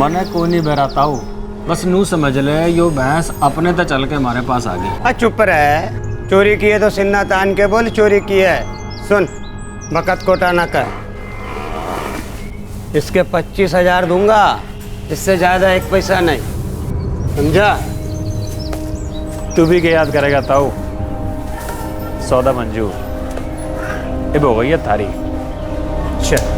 मने को नहीं बहराताऊ, बस नू समझ ले यो भैंस अपने तो चल के हमारे पास आ गई। चुप रहे, चोरी की है तो सिन्ना तान के बोल चोरी की है। सुन, बकत कोटा ना कर। इसके 25,000 दूंगा, इससे ज्यादा एक पैसा नहीं, समझा? तू भी क्या याद करेगा ताऊ? सौदा मंजूर। अब हो गई है थारी। चल।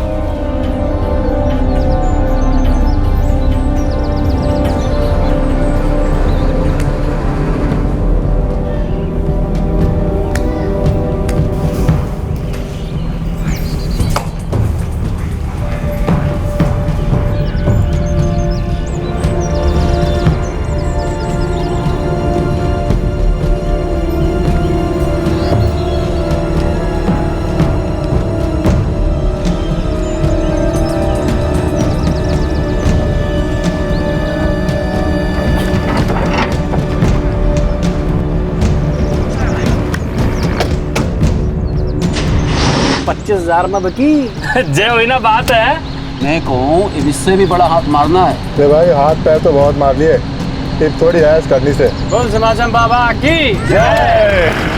में बकी जय हुई ना बात है। मैं कहूँ इससे भी बड़ा हाथ मारना है। तो भाई हाथ पैर तो बहुत मार लिए, अब थोड़ी ऐश करनी से। बोल समाजम बाबा की जय।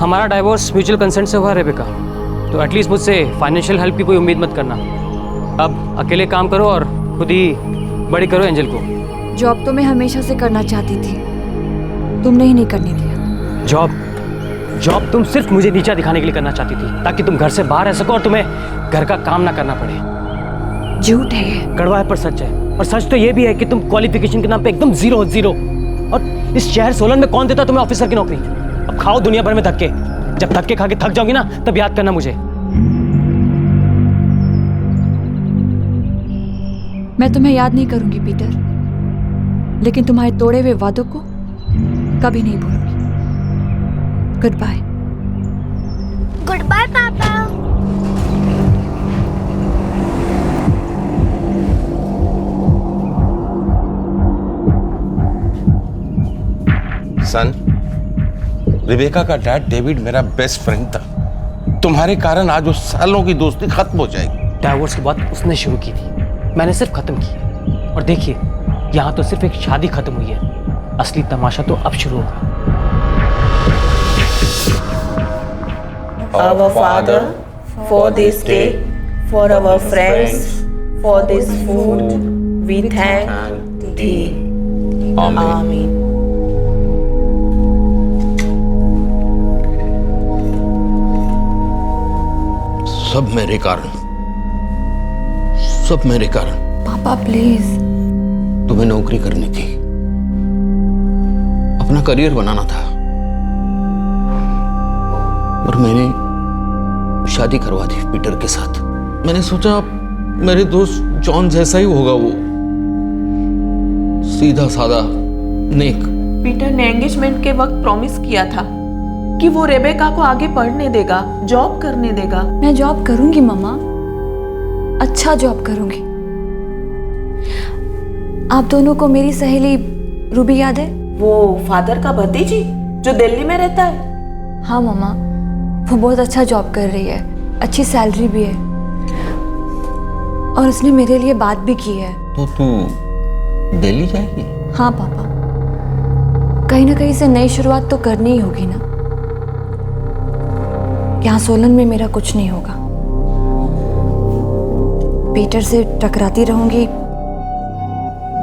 हमारा डाइवोर्स म्यूचुअल कंसेंट से हुआ रेबेका, तो एटलीस्ट मुझसे फाइनेंशियल हेल्प की कोई उम्मीद मत करना। अब अकेले काम करो और खुद ही बड़ी करो एंजल को। जॉब तो मैं हमेशा से करना चाहती थी, तुमने ही नहीं करने दिया। जॉब तुम सिर्फ मुझे नीचा दिखाने के लिए करना चाहती थी, ताकि तुम घर से बाहर रह सको और तुम्हें घर का काम ना करना पड़े। झूठ है ये। कड़वा है पर सच है। और सच तो ये भी है कि तुम क्वालिफिकेशन के नाम पे एकदम जीरो। और इस शहर सोलन में कौन देता तुम्हें ऑफिसर की नौकरी? अब खाओ दुनिया भर में धक्के, जब धक्के खा के थक जाओगी ना तब याद करना मुझे। मैं तुम्हें याद नहीं करूंगी पीटर, लेकिन तुम्हारे तोड़े हुए वादों को कभी नहीं भूलूंगी। Good bye. गुड बाय पापा। सन, रिबेका का डैड डेविड मेरा बेस्ट फ्रेंड था। तुम्हारे कारण आज उस सालों की दोस्ती खत्म हो जाएगी। डाइवोर्स की बात उसने शुरू की थी, मैंने सिर्फ खत्म की। और देखिए, यहाँ तो सिर्फ एक शादी खत्म हुई है, असली तमाशा तो अब शुरू होगा। Our Father, for this day, for our friends, for this food, we thank Thee. Amen. सब मेरे कारण, सब मेरे कारण। पापा प्लीज। तुम्हें नौकरी करनी थी, अपना करियर बनाना था, और मैंने शादी करवा दी पीटर के साथ। मैंने सोचा मेरे दोस्त जॉन जैसा ही होगा वो, सीधा साधा नेक। पीटर ने एंगेजमेंट के वक्त प्रॉमिस किया था कि वो रेबेका को आगे पढ़ने देगा, जॉब करने देगा। मैं जॉब करूंगी मम्मा, अच्छा जॉब करूंगी। आप दोनों को मेरी सहेली रूबी याद है? वो फादर का भतीजी जो दिल्ली में रहता है। हाँ मम्मा, वो बहुत अच्छा जॉब कर रही है, अच्छी सैलरी भी है, और उसने मेरे लिए बात भी की है। तो तू दिल्ली जाएगी? हाँ पापा, कहीं ना कहीं से नई शुरुआत तो करनी ही होगी ना। यहाँ सोलन में मेरा कुछ नहीं होगा, पीटर से टकराती रहूंगी,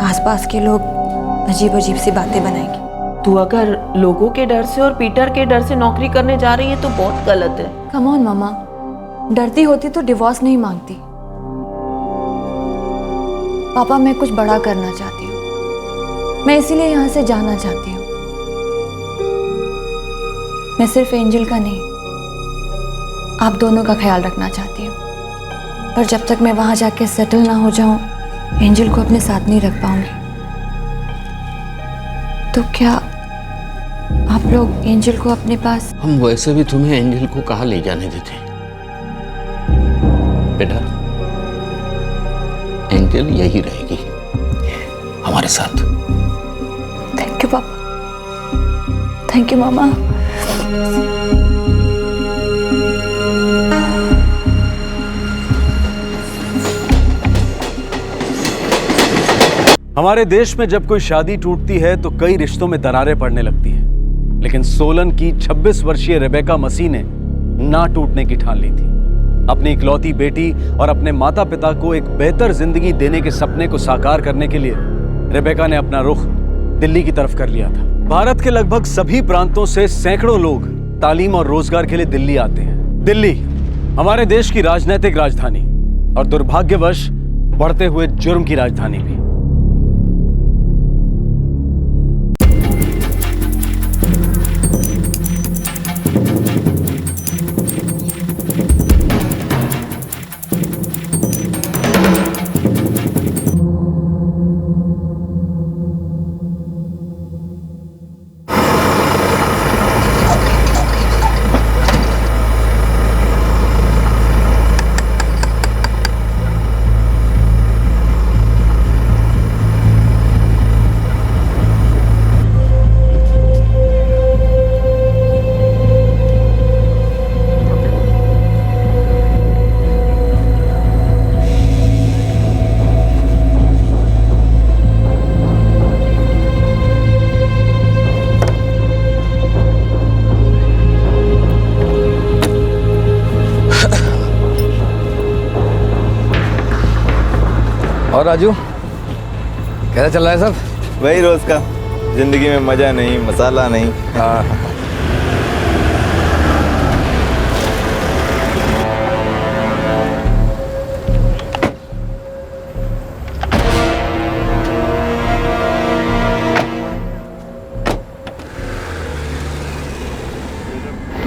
आसपास के लोग अजीब अजीब सी बातें बनाएंगे। तू अगर लोगों के डर से और पीटर के डर से नौकरी करने जा रही है तो बहुत गलत है। कम ऑन मामा, डरती होती तो डिवोर्स नहीं मांगती। पापा, मैं कुछ बड़ा करना चाहती हूँ, मैं इसीलिए यहाँ से जाना चाहती हूँ। मैं सिर्फ एंजल का नहीं, आप दोनों का ख्याल रखना चाहती हूँ, पर जब तक मैं वहाँ जाके सेटल ना हो जाऊँ एंजल को अपने साथ नहीं रख पाऊंगी। तो क्या आप लोग एंजल को अपने पास? हम वैसे भी तुम्हें एंजल को कहाँ ले जाने देते बेटा। एंजल यही रहेगी हमारे साथ। थैंक यू पापा, थैंक यू मामा। हमारे देश में जब कोई शादी टूटती है तो कई रिश्तों में दरारें पड़ने लगती हैं, लेकिन सोलन की 26 वर्षीय रेबेका मसीह ने ना टूटने की ठान ली थी। अपनी इकलौती बेटी और अपने माता पिता को एक बेहतर जिंदगी देने के सपने को साकार करने के लिए रेबेका ने अपना रुख दिल्ली की तरफ कर लिया था। भारत के लगभग सभी प्रांतों से सैकड़ों लोग तालीम और रोजगार के लिए दिल्ली आते हैं। दिल्ली हमारे देश की राजनीतिक राजधानी और दुर्भाग्यवश बढ़ते हुए जुर्म की राजधानी भी। और राजू कैसा चल रहा है सब? वही रोज का, जिंदगी में मजा नहीं, मसाला नहीं। हाँ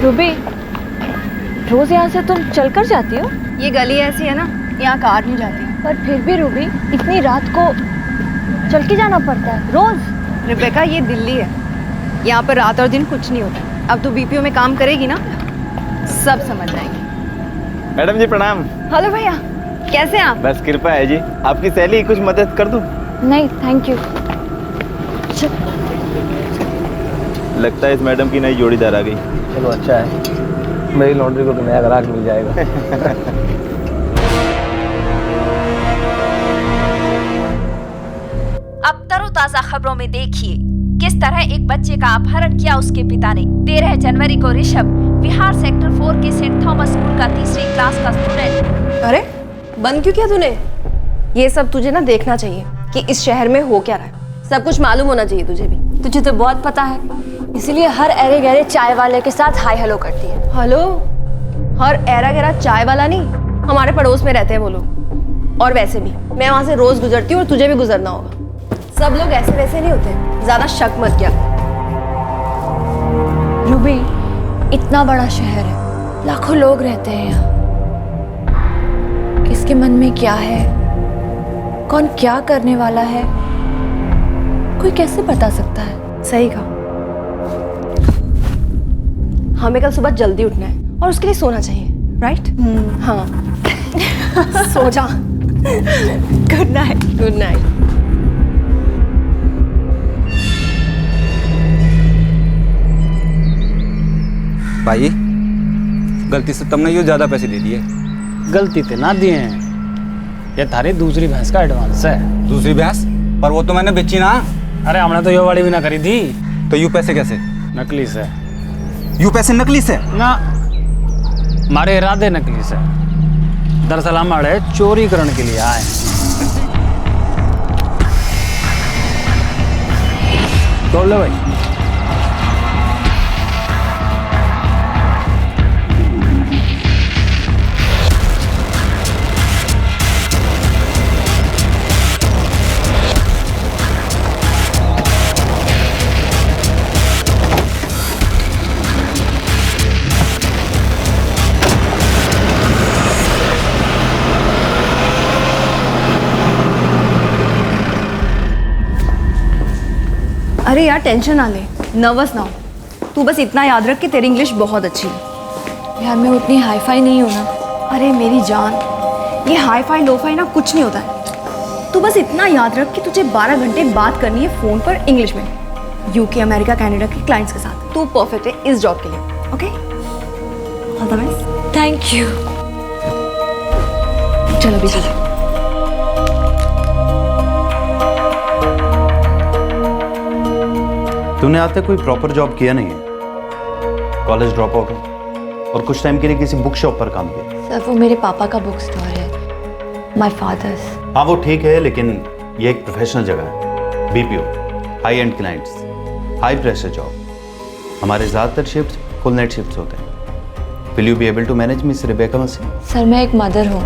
रूबी, रोज यहाँ से तुम चलकर जाती हो? ये गली ऐसी है ना, यहाँ कार नहीं जाती। पर फिर भी रूबी, इतनी रात को चल के जाना पड़ता है रोज। रेबेका, ये दिल्ली है, यहाँ पर रात और दिन कुछ नहीं होता। अब तो बीपीओ में काम करेगी ना, सब समझ जाएंगे। मैडम जी प्रणाम। हेलो भैया, कैसे हैं आप? बस कृपा है जी, आपकी सहेली कुछ मदद कर दूं? नहीं थैंक यू। लगता है इस मैडम की नई जोड़ीदार आ गई। चलो अच्छा है, मेरी लॉन्ड्री को नया ग्राहक मिल जाएगा। अब तरोताजा खबरों में देखिए किस तरह एक बच्चे का अपहरण किया उसके पिता ने। 13 जनवरी को ऋषभ बिहार सेक्टर 4 के सेंट थॉमस स्कूल का तीसरी क्लास का स्टूडेंट। अरे बंद क्यों किया तूने? ये सब तुझे ना देखना चाहिए कि इस शहर में हो क्या रहा है, सब कुछ मालूम होना चाहिए तुझे भी। तुझे तो बहुत पता है, इसीलिए हर एरे गहरे चाय वाले के साथ हाय हेलो करती है। हेलो? हर एरा गहरा चाय वाला नहीं, हमारे पड़ोस में रहते हैं वो लोग। और वैसे भी मैं वहां से रोज गुजरती हूँ और तुझे भी गुजरना होगा। सब लोग ऐसे वैसे नहीं होते, ज्यादा शक मत किया। रूबी, इतना बड़ा शहर है, लाखों लोग रहते हैं यहाँ। किसके मन में क्या है, कौन क्या करने वाला है, कोई कैसे बता सकता है? सही कहा। हमें कल सुबह जल्दी उठना है और उसके लिए सोना चाहिए, राइट? हाँ। सो जा। Good night. Good night. भाई गलती से तुमने ये ज्यादा पैसे दे दिए। गलती तो ना दिए हैं, ये थारी दूसरी भैंस का एडवांस है। दूसरी भैंस? पर वो तो मैंने बेची ना। अरे हमने तो ये वाली भी ना करी थी। तो यू पैसे कैसे? नकली से। यू पैसे नकली से? ना, हमारे इरादे नकली से। दरअसल हमारे चोरी करने के लिए आए। तोड़ लो भाई। अरे यार टेंशन ना ले, नर्वस ना हो। तू बस इतना याद रख कि तेरी इंग्लिश बहुत अच्छी है। यार मैं उतनी हाईफाई नहीं हूँ ना। अरे मेरी जान, ये हाई फाई लो फाई ना कुछ नहीं होता है। तू बस इतना याद रख कि तुझे 12 घंटे बात करनी है फ़ोन पर इंग्लिश में, यूके, अमेरिका, कनाडा के क्लाइंट्स के साथ। तू परफेक्ट है इस जॉब के लिए। Okay, all the best. Thank you. चलो भी चलो। तूने आज तक कोई प्रॉपर जॉब किया नहीं है, कॉलेज ड्रॉप हो गया और कुछ टाइम के लिए किसी बुक शॉप पर काम किया। सर वो मेरे पापा का बुक स्टोर है, माय फादर्स। हाँ वो ठीक है, लेकिन ये एक प्रोफेशनल जगह है, BPO, high end clients, high pressure job. हमारे ज़्यादातर शिफ्ट्स फुल नाइट शिफ्ट्स होते हैं। Will you be able to manage Miss Rebecca Masih? Sir मैं एक मदर हूँ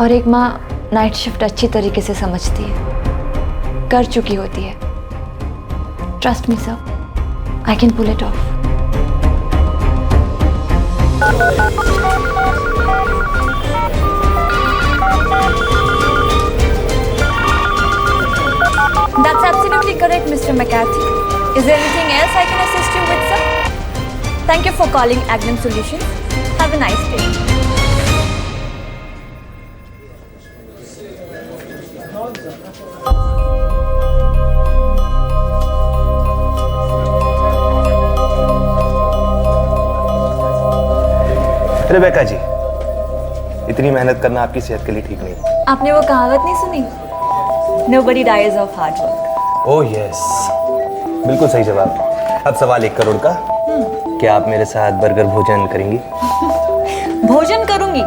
और एक माँ नाइट शिफ्ट अच्छी तरीके से समझती है, कर चुकी होती है। Trust me sir, I can pull it off. That's absolutely correct, Mr. McCarthy. Is there anything else I can assist you with, sir? Thank you for calling Agnum Solutions. Have a nice day. Rebecca ji, इतनी मेहनत करना आपकी सेहत के लिए ठीक नहीं। आपने वो कहावत नहीं सुनी? Nobody dies of hard work. Oh yes, बिल्कुल सही जवाब। अब सवाल 1 करोड़ का, क्या आप मेरे साथ बर्गर भोजन करेंगी? भोजन करूंगी,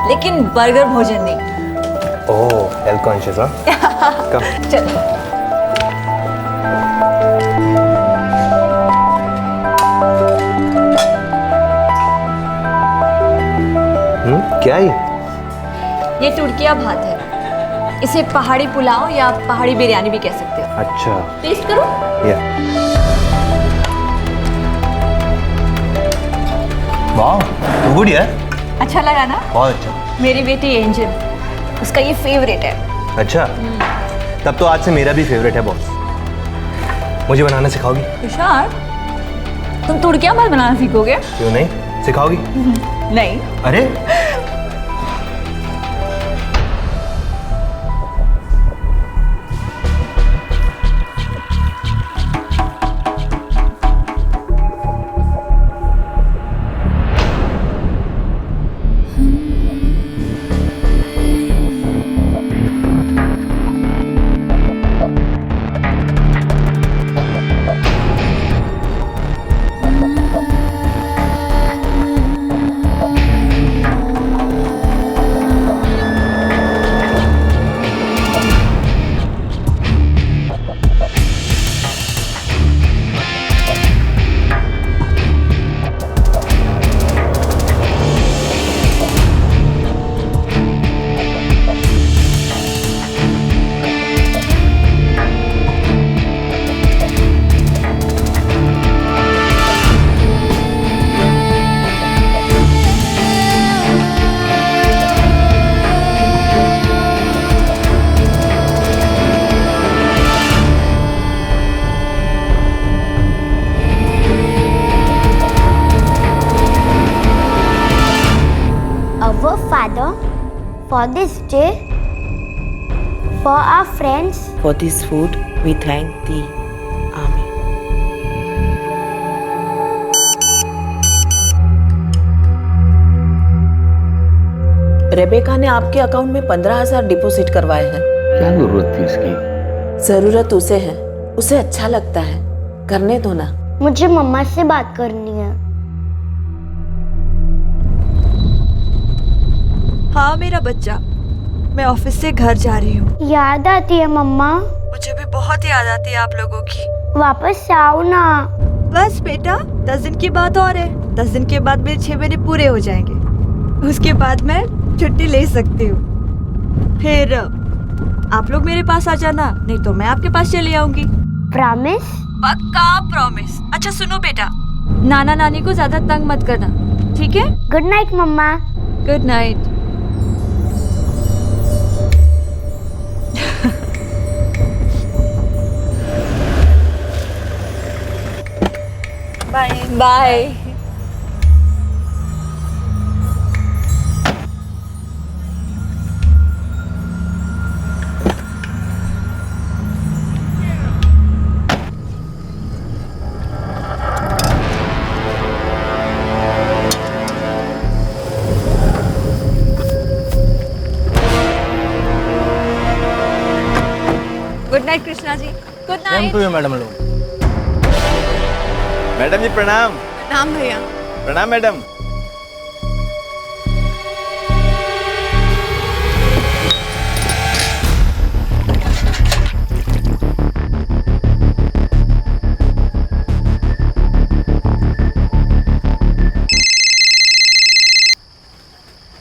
लेकिन बर्गर भोजन नहीं। ओह हेल्थ कॉन्शियस, हाँ? कम। चलो। क्या है ये टुर्किया भात है। इसे पहाड़ी पुलाव या पहाड़ी बिरयानी भी कह सकते हो। अच्छा, टेस्ट करो। वाह, गुड यार। अच्छा लगा ना? बहुत अच्छा। मेरी बेटी एंजल, उसका ये फेवरेट है। अच्छा, तब तो आज से मेरा भी फेवरेट है बॉस। मुझे बनाना सिखाओगी? तुषार, तुम तुर्किया भात बनाना सीखोगे? क्यों नहीं, सिखाओगी? नहीं। अरे Father, for this day, for our friends, For this food we thank thee. Amen. Rebecca ने आपके अकाउंट में 15,000 डिपॉजिट करवाए हैं। क्या जरूरत थी इसकी? जरूरत उसे है, उसे अच्छा लगता है, करने दो ना। मुझे मम्मा से बात करनी है। हाँ मेरा बच्चा, मैं ऑफिस से घर जा रही हूँ। याद आती है मम्मा? मुझे भी बहुत याद आती है आप लोगों की। वापस आओ ना। बस बेटा 10 दिन की बात और है। 10 दिन के बाद मेरे 6 महीने पूरे हो जाएंगे, उसके बाद मैं छुट्टी ले सकती हूँ। फिर आप लोग मेरे पास आ जाना, नहीं तो मैं आपके पास चली आऊंगी। प्रॉमिस? पक्का प्रॉमिस। अच्छा सुनो बेटा, नाना नानी को ज्यादा तंग मत करना, ठीक है? गुड नाइट मम्मा। Good night. Bye bye. Good night Krishna ji. Good night. Madam लोग। मैडम जी प्रणाम। नाम भैया। प्रणाम मैडम।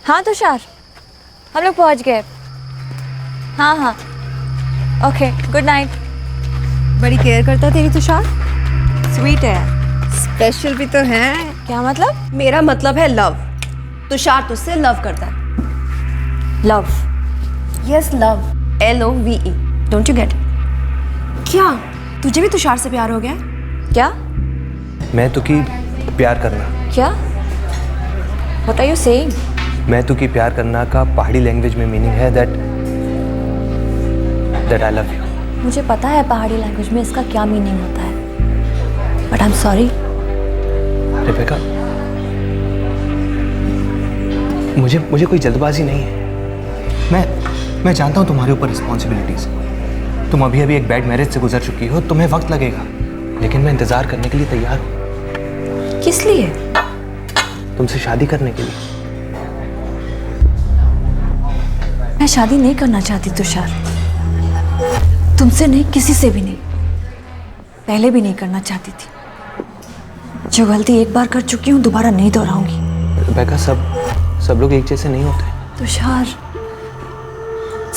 हाँ तुषार, हम लोग पहुंच गए। हाँ हाँ ओके, गुड नाइट। बड़ी केयर करता तेरी तुषार। स्वीट है, स्पेशल भी तो है। क्या मतलब? मेरा मतलब है लव। तुषार तुझसे लव करता है। Love? Yes love, LOVE। Don't you get? क्या तुझे भी तुषार से प्यार हो गया? क्या? मैं तो की प्यार करना। क्या? What are you saying? मैं तो की प्यार करना का पहाड़ी लैंग्वेज में मीनिंग है that I love you। मुझे पता है पहाड़ी लैंग्वेज में इसका क्या मीनिंग होता है, but I am sorry. Rebecca, मुझे कोई जल्दबाजी नहीं है। मैं जानता हूँ तुम्हारे ऊपर रिस्पॉन्सिबिलिटीज। तुम अभी एक बैड मैरिज से गुजर चुकी हो, तुम्हें वक्त लगेगा, लेकिन मैं इंतजार करने के लिए तैयार हूँ। किस लिए? तुमसे शादी करने के लिए। मैं शादी नहीं करना चाहती तुषार, तुमसे नहीं, किसी से भी नहीं। पहले भी नहीं करना चाहती थी। जो गलती एक बार कर चुकी हूँ दोबारा नहीं दोहराऊंगी। रेबेका, सब लोग एक जैसे नहीं होते। तुषार,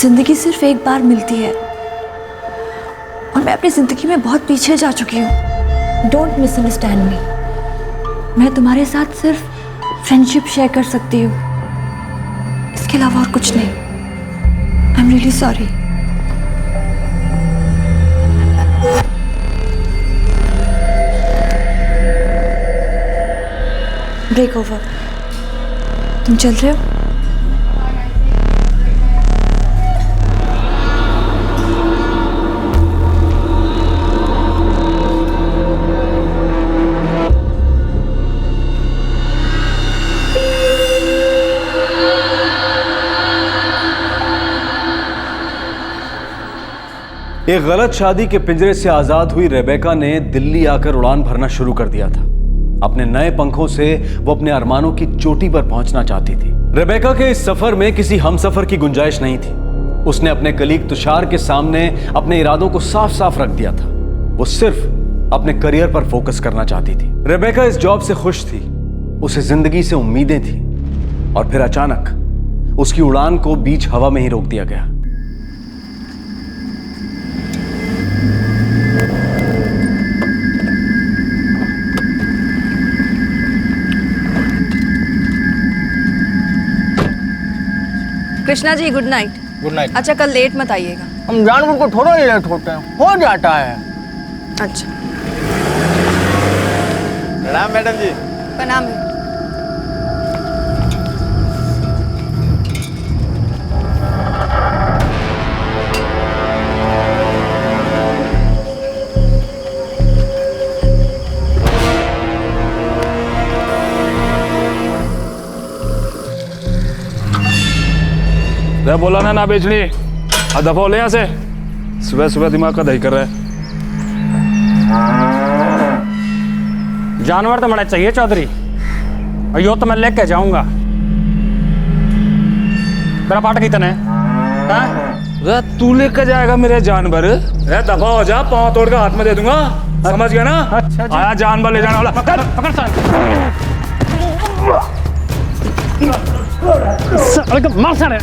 जिंदगी सिर्फ एक बार मिलती है और मैं अपनी जिंदगी में बहुत पीछे जा चुकी हूँ। डोंट मिसअंडरस्टैंड मी। मैं तुम्हारे साथ सिर्फ फ्रेंडशिप शेयर कर सकती हूँ, इसके अलावा और कुछ नहीं। I am really sorry. Break over. तुम चल रहे हो? एक गलत शादी के पिंजरे से आजाद हुई रेबेका ने दिल्ली आकर उड़ान भरना शुरू कर दिया था। अपने नए पंखों से वो अपने अरमानों की चोटी पर पहुंचना चाहती थी। रेबेका के इस सफर में किसी हमसफर की गुंजाइश नहीं थी। उसने अपने कलीग तुषार के सामने अपने इरादों को साफ साफ रख दिया था। वो सिर्फ अपने करियर पर फोकस करना चाहती थी। रेबेका इस जॉब से खुश थी, उसे जिंदगी से उम्मीदें थी, और फिर अचानक उसकी उड़ान को बीच हवा में ही रोक दिया गया। Krishna ji good night. Good night. अच्छा कल लेट मत आइएगा। हम जानवर को थोड़ा लेट होते हैं, हो जाता है। अच्छा। प्रणाम मैडम जी। प्रणाम। बोला ना बेचनी, दफा हो ले यहाँ से। सुबह सुबह दिमाग का दही कर रहा है। जानवर तो बड़ा चाहिए चौधरी, और यो तो मैं लेके जाऊंगा। मेरा पाठ कितने है? तू लेकर जाएगा मेरे जानवर? दफा हो जा, पाँव तोड़ के हाथ में दे दूंगा, समझ गया ना? अच्छा, आया जानवर ले जाने वाला। पकड़ पकड़ मार सारे।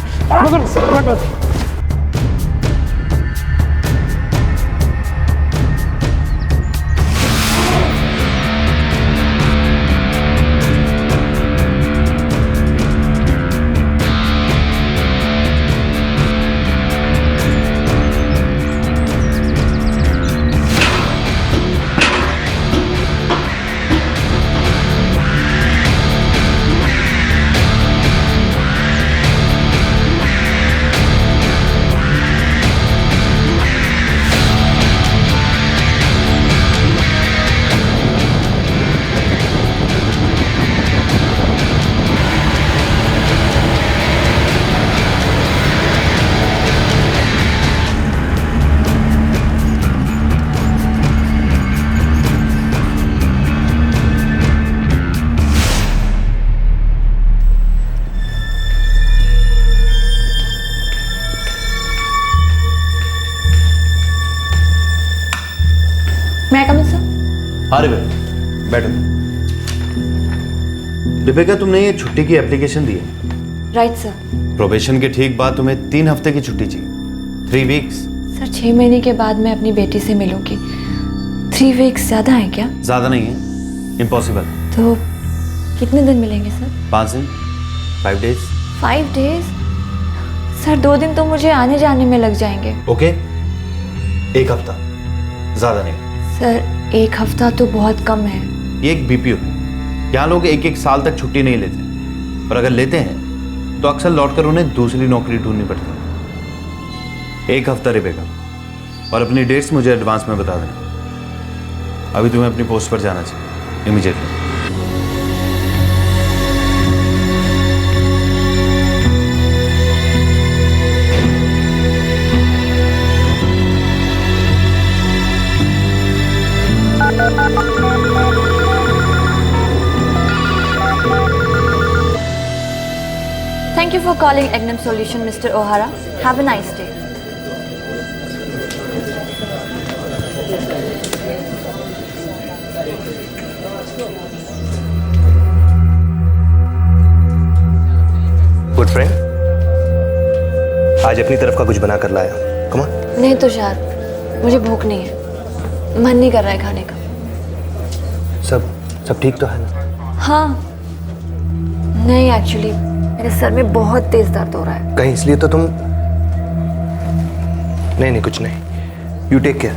बैठो। रिबेका, तुमने ये छुट्टी की एप्लीकेशन दी है? Right sir. प्रोबेशन के ठीक बाद तुम्हें 3 हफ्ते की छुट्टी चाहिए। 3 वीक्स। सर 6 महीने के बाद मैं अपनी बेटी से मिलूंगी। 3 वीक्स ज़्यादा है क्या? ज़्यादा नहीं है, इम्पॉसिबल। तो कितने दिन मिलेंगे सर? 5 दिन, 5 डेज। 5 डेज? सर 2 दिन तो मुझे आने जाने में लग जाएंगे। ओके, 1 हफ्ता, ज़्यादा नहीं। सर 1 हफ्ता तो बहुत कम है। ये एक बीपीओ है, यहाँ लोग 1-1 साल तक छुट्टी नहीं लेते, और अगर लेते हैं तो अक्सर लौटकर उन्हें दूसरी नौकरी ढूंढनी पड़ती है। 1 हफ्ता रिबेका, और अपनी डेट्स मुझे एडवांस में बता देना। अभी तुम्हें अपनी पोस्ट पर जाना चाहिए immediately. Thank you for calling Egnum Solution, Mr. O'Hara. Have a nice day. Good friend, आज अपनी तरफ का कुछ बना कर लाया। Come on. नहीं तुषार, मुझे भूख नहीं है, मन नहीं कर रहा है खाने का। सब ठीक तो है ना? हाँ, नहीं एक्चुअली मेरे सर में बहुत तेज दर्द हो रहा है। कहीं इसलिए तो तुम? नहीं कुछ नहीं। You take care.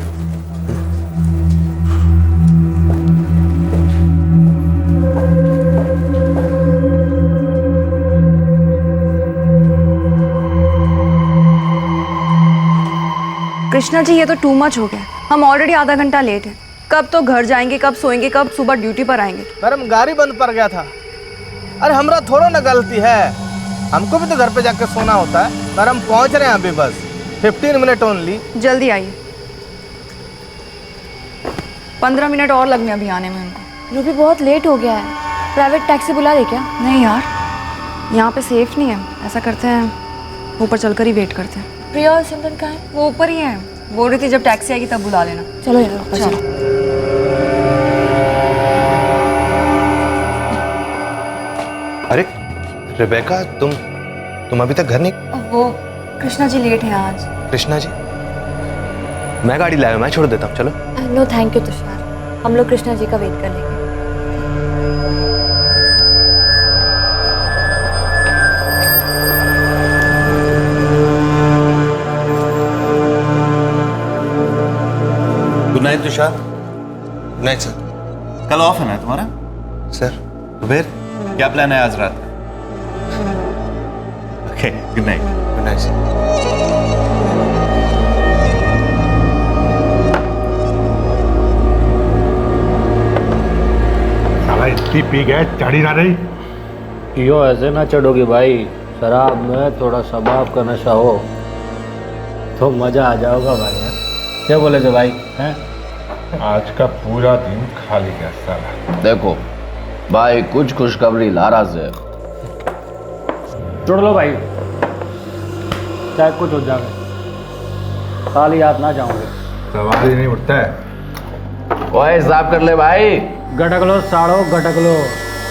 Krishna ji ये तो टू मच हो गया। हम ऑलरेडी आधा घंटा लेट हैं। कब तो घर जाएंगे, कब सोएंगे, कब सुबह ड्यूटी पर आएंगे। मैडम गाड़ी बंद पड़ गया था। अरे हमरा थोड़ा ना गलती है, हमको भी तो घर पे जाकर सोना होता है। मैडम पहुंच रहे हैं अभी, बस 15 मिनट ओनली। जल्दी आइए, 15 मिनट और लगने अभी आने में उनको। रूबी बहुत लेट हो गया है, प्राइवेट टैक्सी बुला दे क्या? नहीं यार, यहाँ पे सेफ नहीं है। ऐसा करते हैं, ऊपर चलकर ही वेट करते हैं। प्रिया और सिमरन कहाँ है? वो ऊपर ही है, बोल रही थी जब टैक्सी आएगी तब बुला लेना। चलो यार ऊपर चलो। अरे रिबेका, तुम अभी तक घर नहीं? वो कृष्णा जी लेट हैं आज। कृष्णा जी? मैं गाड़ी लाया, मैं छोड़ देता हूँ, चलो। नो थैंक यू तुषार, हम लोग कृष्णा जी का वेट कर लेंगे। Good night Tushar. Good night sir. कल ऑफ है ना तुम्हारा? सर। तो फिर क्या प्लान है आज रात का? Okay, good night. Good night sir. साला इतनी पी गए, चढ़ी ना रही। यो ऐसे ना चढ़ोगे भाई, शराब में थोड़ा शबाब का नशा हो तो मजा आ जाओगा भाई। क्या बोले थे भाई? हैं? आज का पूरा दिन खाली गया साला। देखो भाई, कुछ खुशखबरी लारा से। छोड़ लो भाई, चाहे कुछ हो जाए, खाली हाथ ना जाओगे। सवाल ही नहीं उठता है। ओए हिसाब कर ले भाई। गटक लो साड़ो, गटक लो।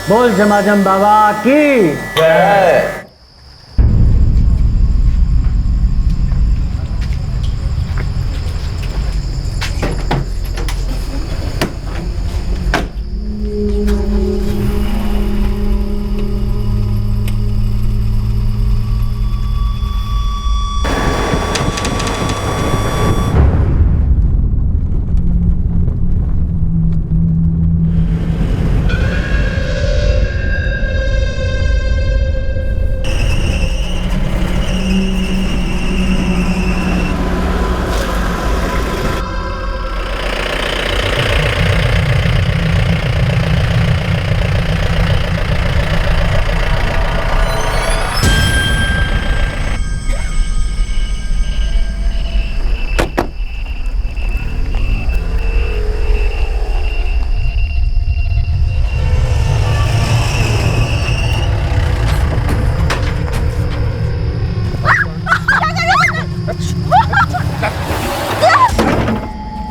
बोल जमाजम बाबा की जय।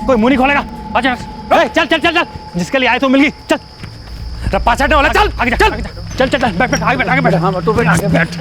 कोई मुंह नहीं खोलेगा। अच्छा चल चल चल चल, जिसके लिए आए तो मिल गई। चल रप्पा चढ़ने वाला, चल आगे जा, चल चल चल, बैठ बैठ, आगे बैठ, आगे बैठ। हाँ तू बैठ, आगे बैठ।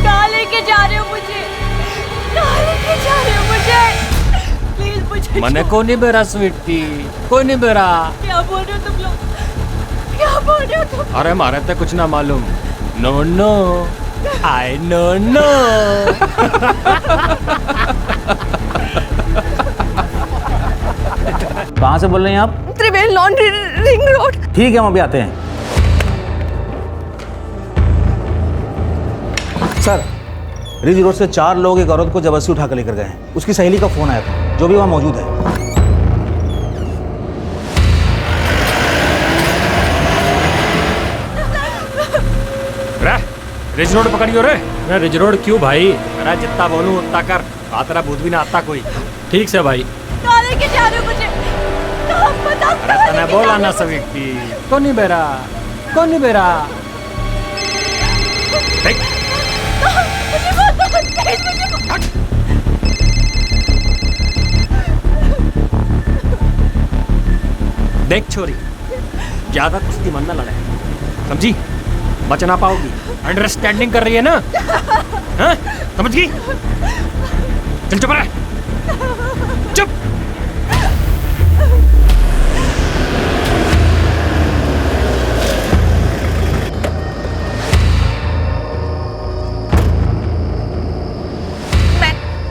कहाँ लेके जा रहे हो मुझे? कहाँ लेके जा रहे हो मुझे? प्लीज मुझे मने को नहीं बेरा स्वीटी, कोई नहीं बेरा। क्या बोल रहे हो तुम लोग? क्या बोल रहे हो तुम? अरे मारे तो कुछ ना मालूम। No no, I know no. कहाँ से बोल रहे हैं आप? त्रिवेल लॉन्ड्री रिंग रोड। ठीक है, हम अभी आते हैं। सर, रिज रोड से 4 लोग एक औरत को जबरदस्ती उठा कर लेकर गए हैं। उसकी सहेली का फोन आया था, जो भी वहाँ मौजूद है। रिज रोड पकड़ियो रे। मैं रिज रोड क्यों भाई? मेरा जितना बोलूं उतना कर। आतरा भूत भी ना आता कोई। ठीक से भाई। कहाँ लेके जा रहे हो मुझे? कहाँ बताओ? अरे तने बोला ना स्वीटी, कौन नहीं बेरा, कौन नहीं बेरा। मुझे बहुत तेज, मुझे देख छोरी, ज्यादा कुश्ती मन न लड़े, समझी? बच ना पाओगी। अंडरस्टैंडिंग कर रही है ना? हाँ? समझ गई? चल चुप रह, चुप।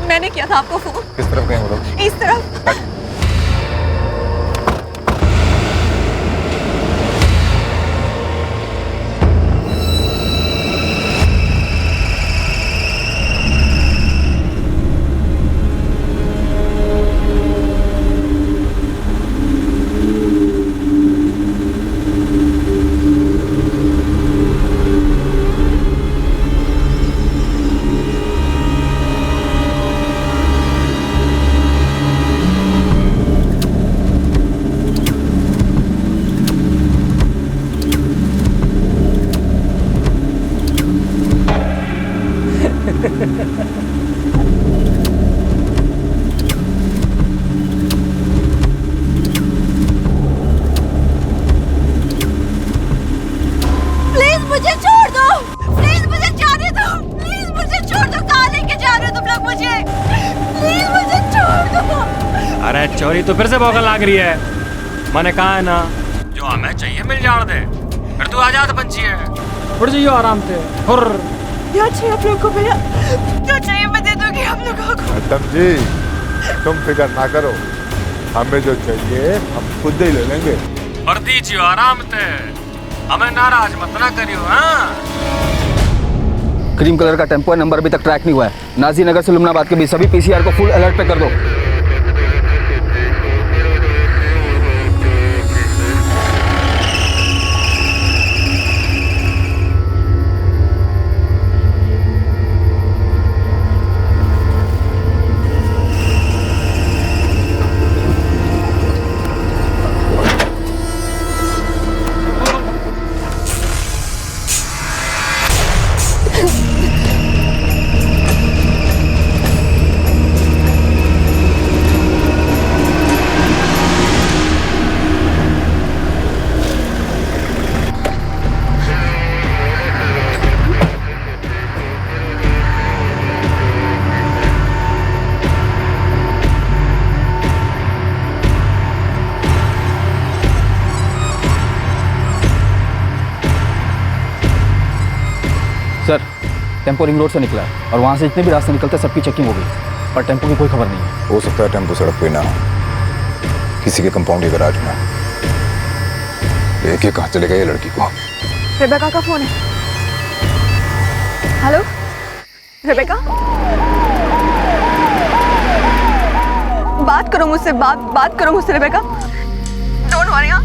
मैंने किया था आपको फोन। किस तरफ गए वो लोग? इस तरफ। अरे चोरी तो फिर से भौंकने लग रही है। मैंने कहा है ना, जो हमें चाहिए मिल जाने दे। फिर तू आजाद पंछी है, उड़ जाइयो आराम से। हुर। क्या चाहिए आप लोगों को भैया? जो चाहिए मैं दे दूंगी आप लोगों को। मैडम जी, तुम फिक्र ना करो, हमें जो चाहिए हम खुद ही ले लेंगे। और दीजियो आराम से, हमें नाराज मत ना करियो। हाँ, क्रीम कलर का टेम्पो है, नंबर अभी तक ट्रैक नहीं हुआ है। नाजी नगर से लुमनाबाद के बीच सभी पीसीआर को फुल अलर्ट पे कर दो। सर, टेम्पो रिंग रोड से निकला है और वहाँ से जितने भी रास्ते निकलते हैं सबकी चेकिंग हो गई, पर टेम्पो की कोई खबर नहीं है। हो सकता है टेम्पो सड़क पे ना हो, किसी के कंपाउंड या गैराज में। देखिए कहाँ चले गए ये लड़की को। रेबेका का फोन है। हेलो रेबेका, बात करो मुझसे, बात करो मुझसे रेबेका। Don't worry. हाँ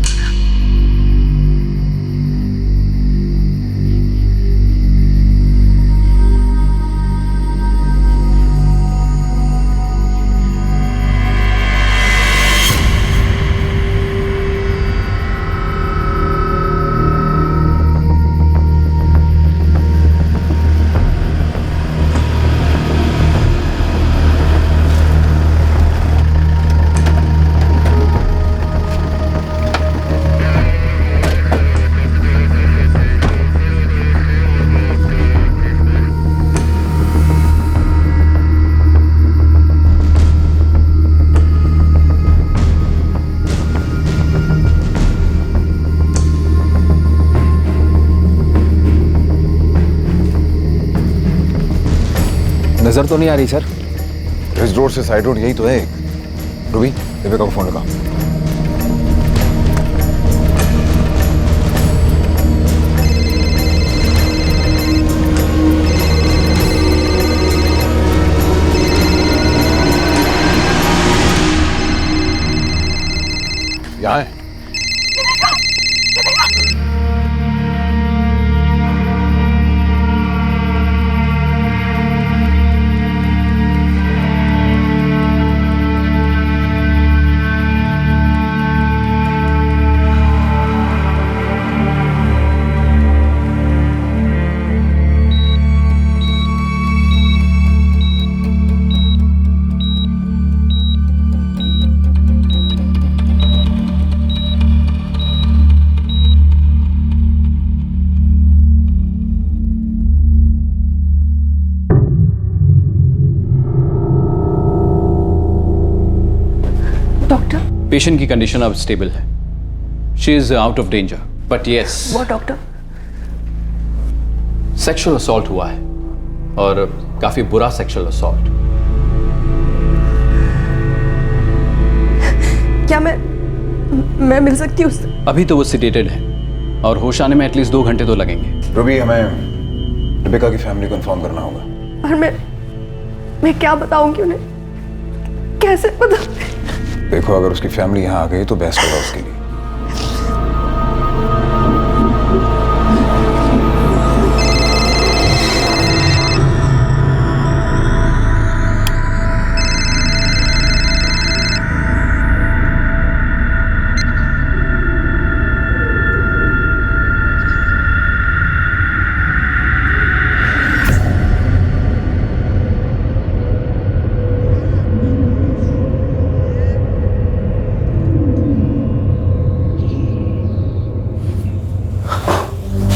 नजर तो नहीं आ रही सर। इस रोड से साइड रोड यही तो है एक। रूबी, रेबेका को फोन लगा। यहाँ है। पेशेंट की कंडीशन अब स्टेबल है। She is out of danger, but yes. वो डॉक्टर? सेक्सुअल असॉल्ट हुआ है और काफी बुरा सेक्सुअल असॉल्ट। क्या मैं मिल सकती हूँ उससे? अभी तो वो सिडेटेड है और होश आने में एटलीस्ट 2 घंटे तो लगेंगे। रूबी, हमें रेबेका की फैमिली को इन्फॉर्म करना होगा। और मैं क्या बताऊंगी उन्हें? कैसे बता? देखो, अगर उसकी फैमिली यहाँ आ गई तो बेस्ट होगा उसके लिए।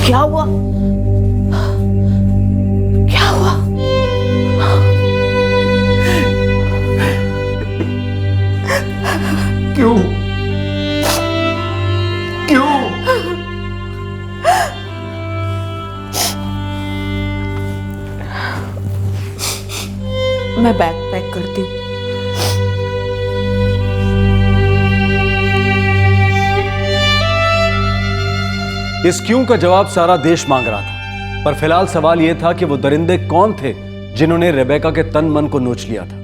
क्या हुआ? क्या हुआ? क्यों? क्यों? मैं बैग पैक करती हूँ। इस क्यों का जवाब सारा देश मांग रहा था, पर फिलहाल सवाल यह था कि वो दरिंदे कौन थे जिन्होंने रेबेका के तन मन को नोच लिया था।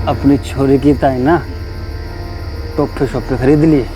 अपनी छोरी की ताई ना टोपे शोपे खरीद लिए।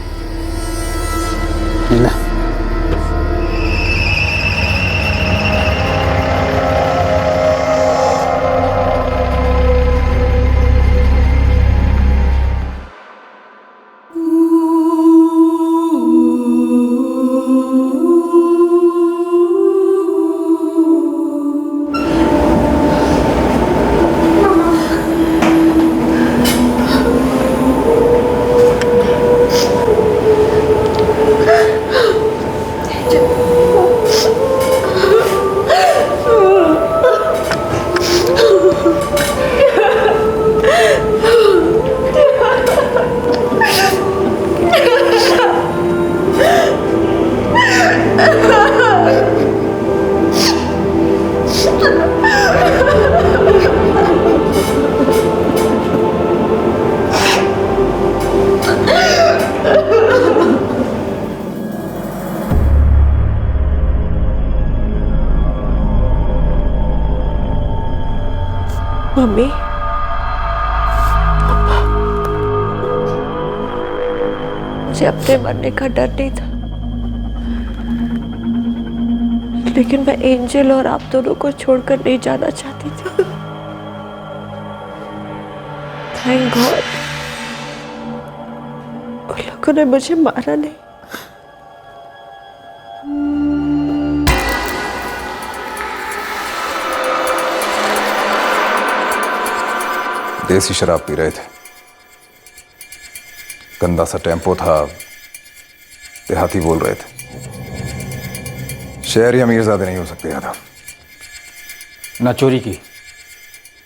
मम्मी मुझे अपने मरने का डर नहीं था, लेकिन मैं एंजल और आप दोनों को छोड़कर नहीं जाना चाहती थी। थैंक गॉड उन लोगों ने मुझे मारा नहीं। देसी शराब पी रहे थे, गंदा सा टेम्पो था, देहाती बोल रहे थे। शहरी अमीरजादे नहीं हो सकते यादव। ना चोरी की,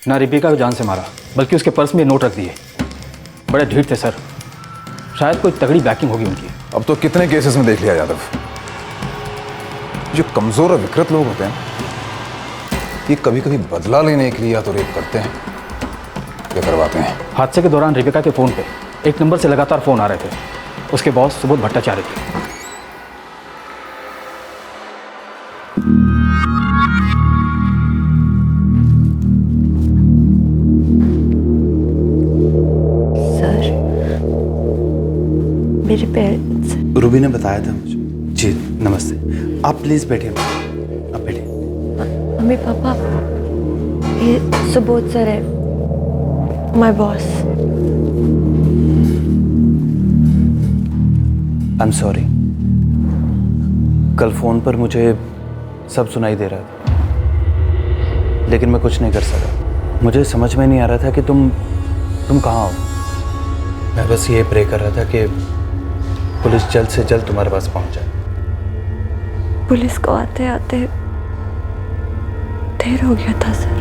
ना रिबिका को जान से मारा, बल्कि उसके पर्स में नोट रख दिए। बड़े ढीठ थे सर, शायद कोई तगड़ी बैकिंग होगी उनकी। अब तो कितने केसेस में देख लिया यादव, जो कमजोर और विकृत लोग होते हैं ये कभी कभी बदला लेने के लिए या तो रेप करते हैं या करवाते हैं। हादसे के दौरान रिबिका के फ़ोन पे एक नंबर से लगातार फ़ोन आ रहे थे। उसके बॉस सुबोध भट्टाचार्य थे। सर, मेरे पेरेंट्स। रूबी ने बताया था मुझे। जी नमस्ते, आप प्लीज बैठिए, आप बैठिए। मम्मी पापा, ये सुबोध सर है, my boss. I am sorry, कल फोन पर मुझे सब सुनाई दे रहा था, लेकिन मैं कुछ नहीं कर सका। मुझे समझ में नहीं आ रहा था कि तुम कहाँ हो। मैं बस ये प्रे कर रहा था कि पुलिस जल्द से जल्द तुम्हारे पास पहुंच जाए। पुलिस को आते आते देर हो गया था सर।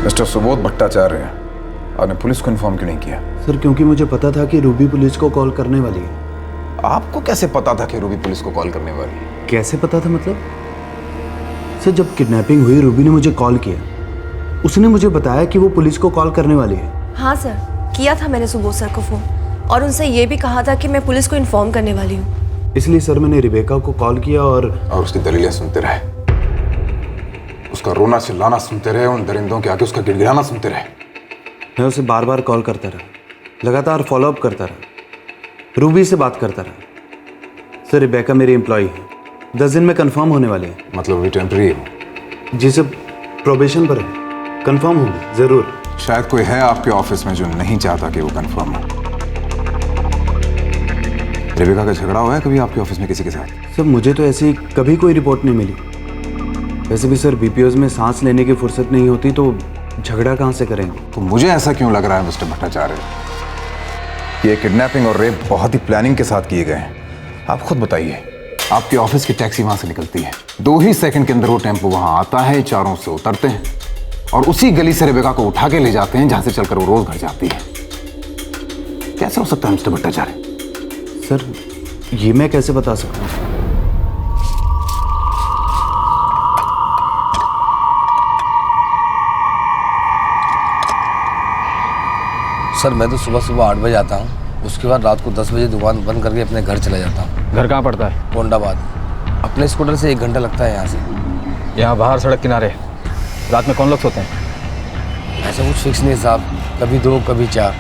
मिस्टर सुबोध भट्टाचार्य, आपने पुलिस को इन्फॉर्म क्यों नहीं किया? सर, क्योंकि मुझे पता था कि रूबी पुलिस को कॉल करने वाली है। आपको कैसे पता था कि रूबी पुलिस को कॉल करने वाली है? कैसे पता था मतलब? सर, जब किडनैपिंग हुई रूबी ने मुझे कॉल किया, उसने मुझे बताया कि वो पुलिस को कॉल करने वाली है। हाँ सर, किया था मैंने सुबोध सर को फ़ोन, और उनसे ये भी कहा था कि मैं पुलिस को इन्फॉर्म करने वाली हूँ। इसलिए सर मैंने रिबेका को कॉल किया और उसकी दलीलें सुनते रहे, उसका रोना चिल्लाना सुनते रहे, उन दरिंदों के आगे उसका गिड़गिड़ाना सुनते रहे। मैं उसे बार बार कॉल करता रहा, लगातार फॉलोअप करता रहा, रूबी से बात करता रहा। सर, रिबेका मेरी एम्प्लॉय है, 10 दिन में कंफर्म होने वाली है। मतलब अभी टेम्पररी है? जी सर, प्रोबेशन पर है, कंफर्म होगी जरूर। शायद कोई है आपके ऑफिस में जो नहीं चाहता कि वो कंफर्म हो। रिबेका का झगड़ा हुआ है कभी आपके ऑफिस में किसी के साथ? सर, मुझे तो ऐसी कभी कोई रिपोर्ट नहीं मिली। वैसे भी सर, बीपीओज में सांस लेने की फुर्सत नहीं होती, तो झगड़ा कहाँ से करेंगे? तो मुझे ऐसा क्यों लग रहा है मिस्टर भट्टाचार्य कि ये किडनैपिंग और रेप बहुत ही प्लानिंग के साथ किए गए हैं? आप खुद बताइए, आपके ऑफिस की टैक्सी वहां से निकलती है, 2 ही सेकंड के अंदर वो टेम्पो वहां आता है, चारों से उतरते हैं और उसी गली से रिबेका को उठा के ले जाते हैं जहां से चलकर वो रोज घर जाती है। कैसे हो सकता है मिस्टर भट्टाचार्य? सर, ये मैं कैसे बता सकता हूँ? सर, मैं तो सुबह सुबह 8 बजे आता हूँ, उसके बाद रात को 10 बजे दुकान बंद करके अपने घर चला जाता हूँ। घर कहाँ पड़ता है? गोंडाबाद। अपने स्कूटर से 1 घंटा लगता है यहाँ से। यहाँ बाहर सड़क किनारे। रात में कौन लोग सोते हैं? ऐसा कुछ फिक्स नहीं साहब, कभी 2 कभी 4,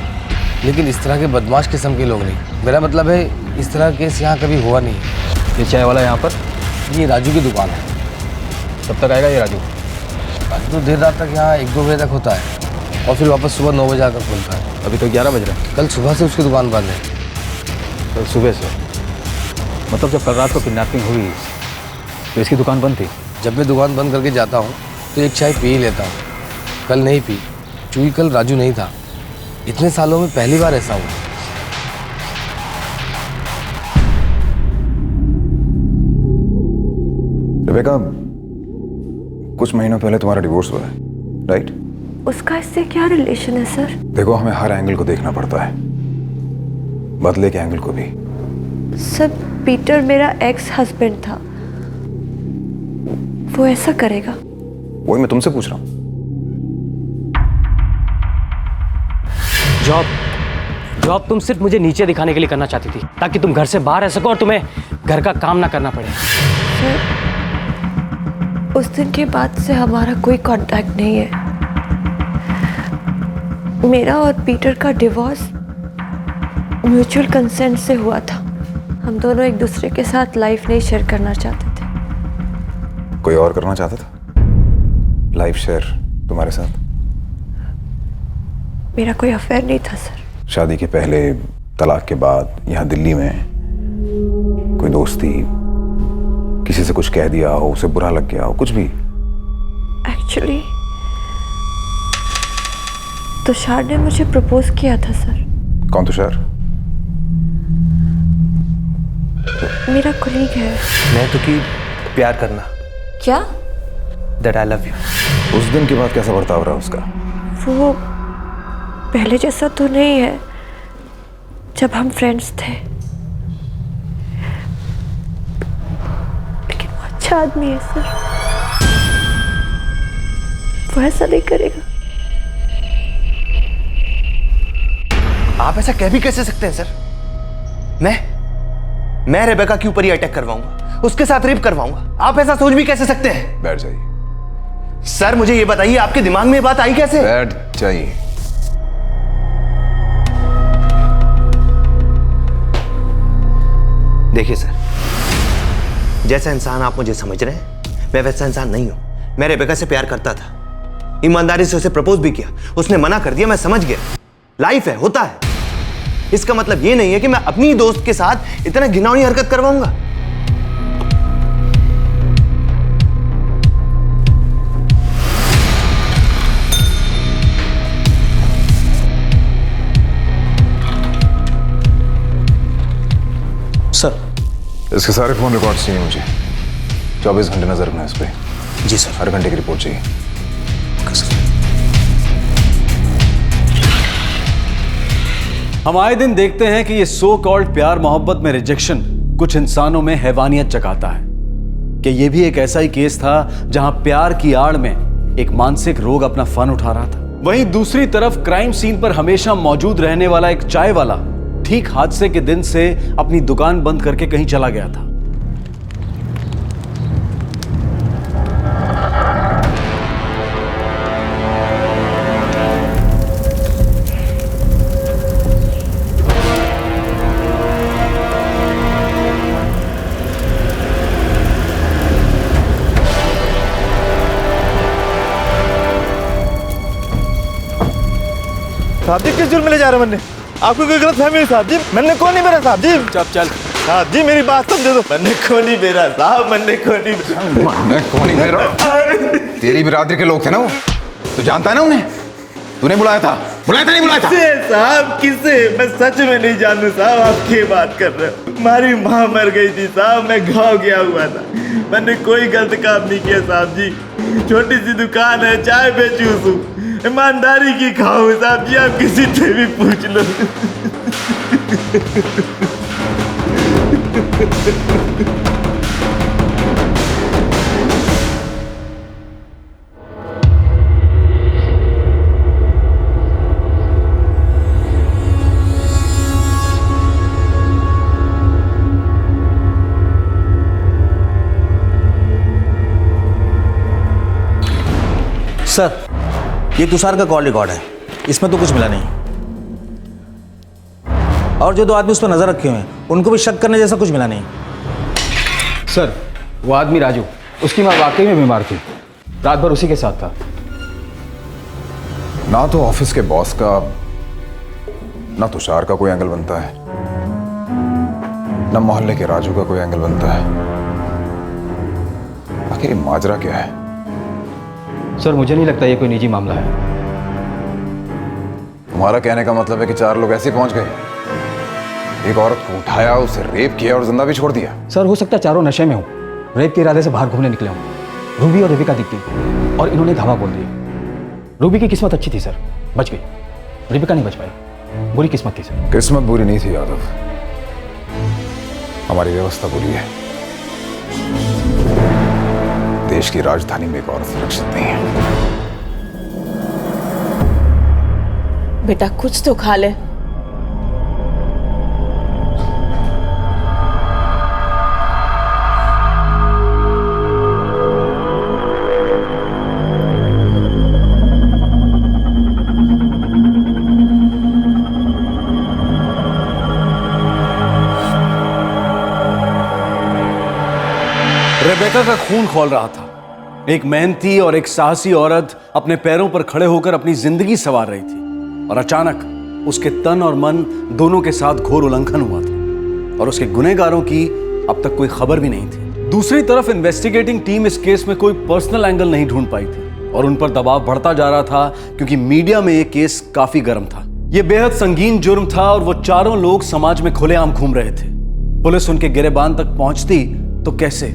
लेकिन इस तरह के बदमाश किस्म के लोग नहीं। मेरा मतलब है, इस तरह का केस यहाँ कभी हुआ नहीं है। ये चाय वाला यहाँ पर? ये राजू की दुकान है। कब तक आएगा ये राजू? राजू तो देर रात तक यहाँ 1-2 बजे तक होता है और फिर वापस सुबह 9 बजे आकर खुलता है। अभी तो 11 बज रहे हैं। कल सुबह से उसकी दुकान बंद है। कल सुबह से? मतलब जब कल रात को किडनैपिंग हुई तो इसकी दुकान बंद थी? जब मैं दुकान बंद करके जाता हूँ तो एक चाय पी ही लेता हूँ। कल नहीं पी, क्योंकि कल राजू नहीं था। इतने सालों में पहली बार ऐसा हुआ। रिबेका, कुछ महीनों पहले तुम्हारा डिवोर्स हुआ है, राइट? उसका इससे क्या रिलेशन है सर? देखो, हमें हर एंगल को देखना पड़ता है, बदले के एंगल को भी। सर, पीटर मेरा एक्स हस्बैंड था, वो ऐसा करेगा? वही मैं तुमसे पूछ रहा हूँ। जॉब तुम सिर्फ मुझे नीचे दिखाने के लिए करना चाहती थी, ताकि तुम घर से बाहर रह सको और तुम्हें घर का काम ना करना पड़े। उस दिन के बाद से हमारा कोई कांटेक्ट नहीं है। मेरा और पीटर का डिवोर्स म्यूचुअल कंसेंट से हुआ था। हम दोनों एक दूसरे के साथ लाइफ नहीं शेयर करना चाहते थे। कोई और करना चाहता था लाइफ शेयर तुम्हारे साथ? मेरा कोई अफेयर नहीं था सर। शादी के पहले, तलाक के बाद, यहाँ दिल्ली में कोई दोस्ती, किसी से कुछ कह दिया हो, उसे बुरा लग गया हो, कुछ भी? एक्चुअली तुषार ने मुझे प्रपोज किया था सर। कौन तुषार? मेरा कोलीग है। मैं तो कि प्यार करना। क्या? That I love you। उस दिन के बाद कैसा बर्ताव रहा उसका? वो पहले जैसा तो नहीं है जब हम फ्रेंड्स थे, लेकिन वो अच्छा आदमी है सर। वो ऐसा नहीं करेगा। आप ऐसा कह भी कैसे सकते हैं सर? मैं रेबेका के ऊपर ही अटैक करवाऊंगा, उसके साथ रेप करवाऊंगा। आप ऐसा सोच भी कैसे सकते हैं? बैठ जाइए सर। मुझे ये बताइए, आपके दिमाग में ये बात आई कैसे? बैठ जाइए। देखिए सर, जैसा इंसान आप मुझे समझ रहे हैं, मैं वैसा इंसान नहीं हूं। मैं रेबेका से प्यार करता था, ईमानदारी से उसे प्रपोज भी किया। उसने मना कर दिया, मैं समझ गया। लाइफ है, होता है। इसका मतलब ये नहीं है कि मैं अपनी ही दोस्त के साथ इतना घिनौनी हरकत करवाऊंगा। सर, इसके सारे फोन रिकॉर्ड्स चाहिए मुझे। 24 घंटे नजर रखना इस पे। जी सर। हर घंटे की रिपोर्ट चाहिए। हम आए दिन देखते हैं कि ये सो कॉल्ड प्यार मोहब्बत में रिजेक्शन कुछ इंसानों में हैवानियत जगाता है। कि ये भी एक ऐसा ही केस था जहां प्यार की आड़ में एक मानसिक रोग अपना फन उठा रहा था। वहीं दूसरी तरफ क्राइम सीन पर हमेशा मौजूद रहने वाला एक चाय वाला ठीक हादसे के दिन से अपनी दुकान बंद करके कहीं चला गया था। साहब जी, किस जुर्म में ले जा रहे हैं? मैंने आपको कोई गलत फहमी है साहब जी? मैंने को नहीं मेरा साहब जी। चल साहब जी, मेरी बात समझो। मैंने को नहीं मेरा साहब, मैंने को नहीं मेरा। तेरी बिरादरी के लोग थे ना वो, तू जानता है ना उन्हें? तूने बुलाया था नहीं बुलाया था? साहब किसे? मैं सच में नहीं जानू साहब, आप क्या बात कर रहे हो? हमारी माँ मर गई थी साहब, मैं गाँव गया हुआ था। मैंने कोई गलत काम नहीं किया साहब जी। छोटी सी दुकान है, चाय बेचूं हूँ, ईमानदारी की खाओ साहब जी। आप किसी से भी पूछ लो। सर, ये तुषार का कॉल रिकॉर्ड है, इसमें तो कुछ मिला नहीं। और जो दो आदमी उस पर नजर रखे हुए हैं, उनको भी शक करने जैसा कुछ मिला नहीं। सर, वो आदमी राजू, उसकी माँ वाकई में बीमार थी, रात भर उसी के साथ था। ना तो ऑफिस के बॉस का, ना तुषार का कोई एंगल बनता है, ना मोहल्ले के राजू का कोई एंगल बनता है। आखिर ये माजरा क्या है? सर, मुझे नहीं लगता ये कोई निजी मामला है। तुम्हारा कहने का मतलब है कि 4 लोग ऐसे पहुंच गए, एक औरत को उठाया, उसे रेप किया और जिंदा भी छोड़ दिया? सर, हो सकता है चारों नशे में हो, रेप के इरादे से बाहर घूमने निकले हों। रूबी और रेबिका दिखती और इन्होंने धावा बोल दिया। रूबी की किस्मत अच्छी थी सर, बच गई। रेबिका नहीं बच पाई, बुरी किस्मत थी सर। किस्मत बुरी नहीं थी यादव, हमारी व्यवस्था बुरी है। देश की राजधानी में एक औरत सुरक्षित नहीं है। बेटा कुछ तो खा ले। रेबेका का खून खौल रहा था। एक मेहनती और एक साहसी औरत अपने पैरों पर खड़े होकर अपनी जिंदगी संवार रही थी और अचानक उसके तन और मन दोनों के साथ घोर उल्लंघन हुआ था और उसके गुनहगारों की अब तक कोई खबर भी नहीं थी। दूसरी तरफ इन्वेस्टिगेटिंग टीम इस केस में कोई पर्सनल एंगल नहीं ढूंढ पाई थी और उन पर दबाव बढ़ता जा रहा था क्योंकि मीडिया में यह केस काफी गर्म था। यह बेहद संगीन जुर्म था और वो चारों लोग समाज में खुलेआम घूम रहे थे। पुलिस उनके गिरेबान तक पहुंचती तो कैसे?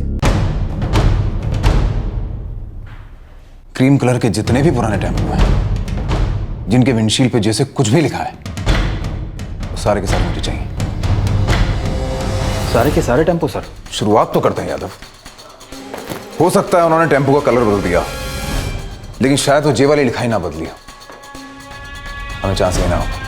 क्रीम कलर के जितने भी पुराने टेम्पो हैं जिनके विंडशील्ड पे जैसे कुछ भी लिखा है वो सारे के सारे मुझे चाहिए। सारे के सारे टेम्पो सर? शुरुआत तो करते हैं यादव। हो सकता है उन्होंने टेम्पो का कलर बदल दिया, लेकिन शायद वो जे वाली लिखाई ना बदली हो। हमें चांस लेना होगा।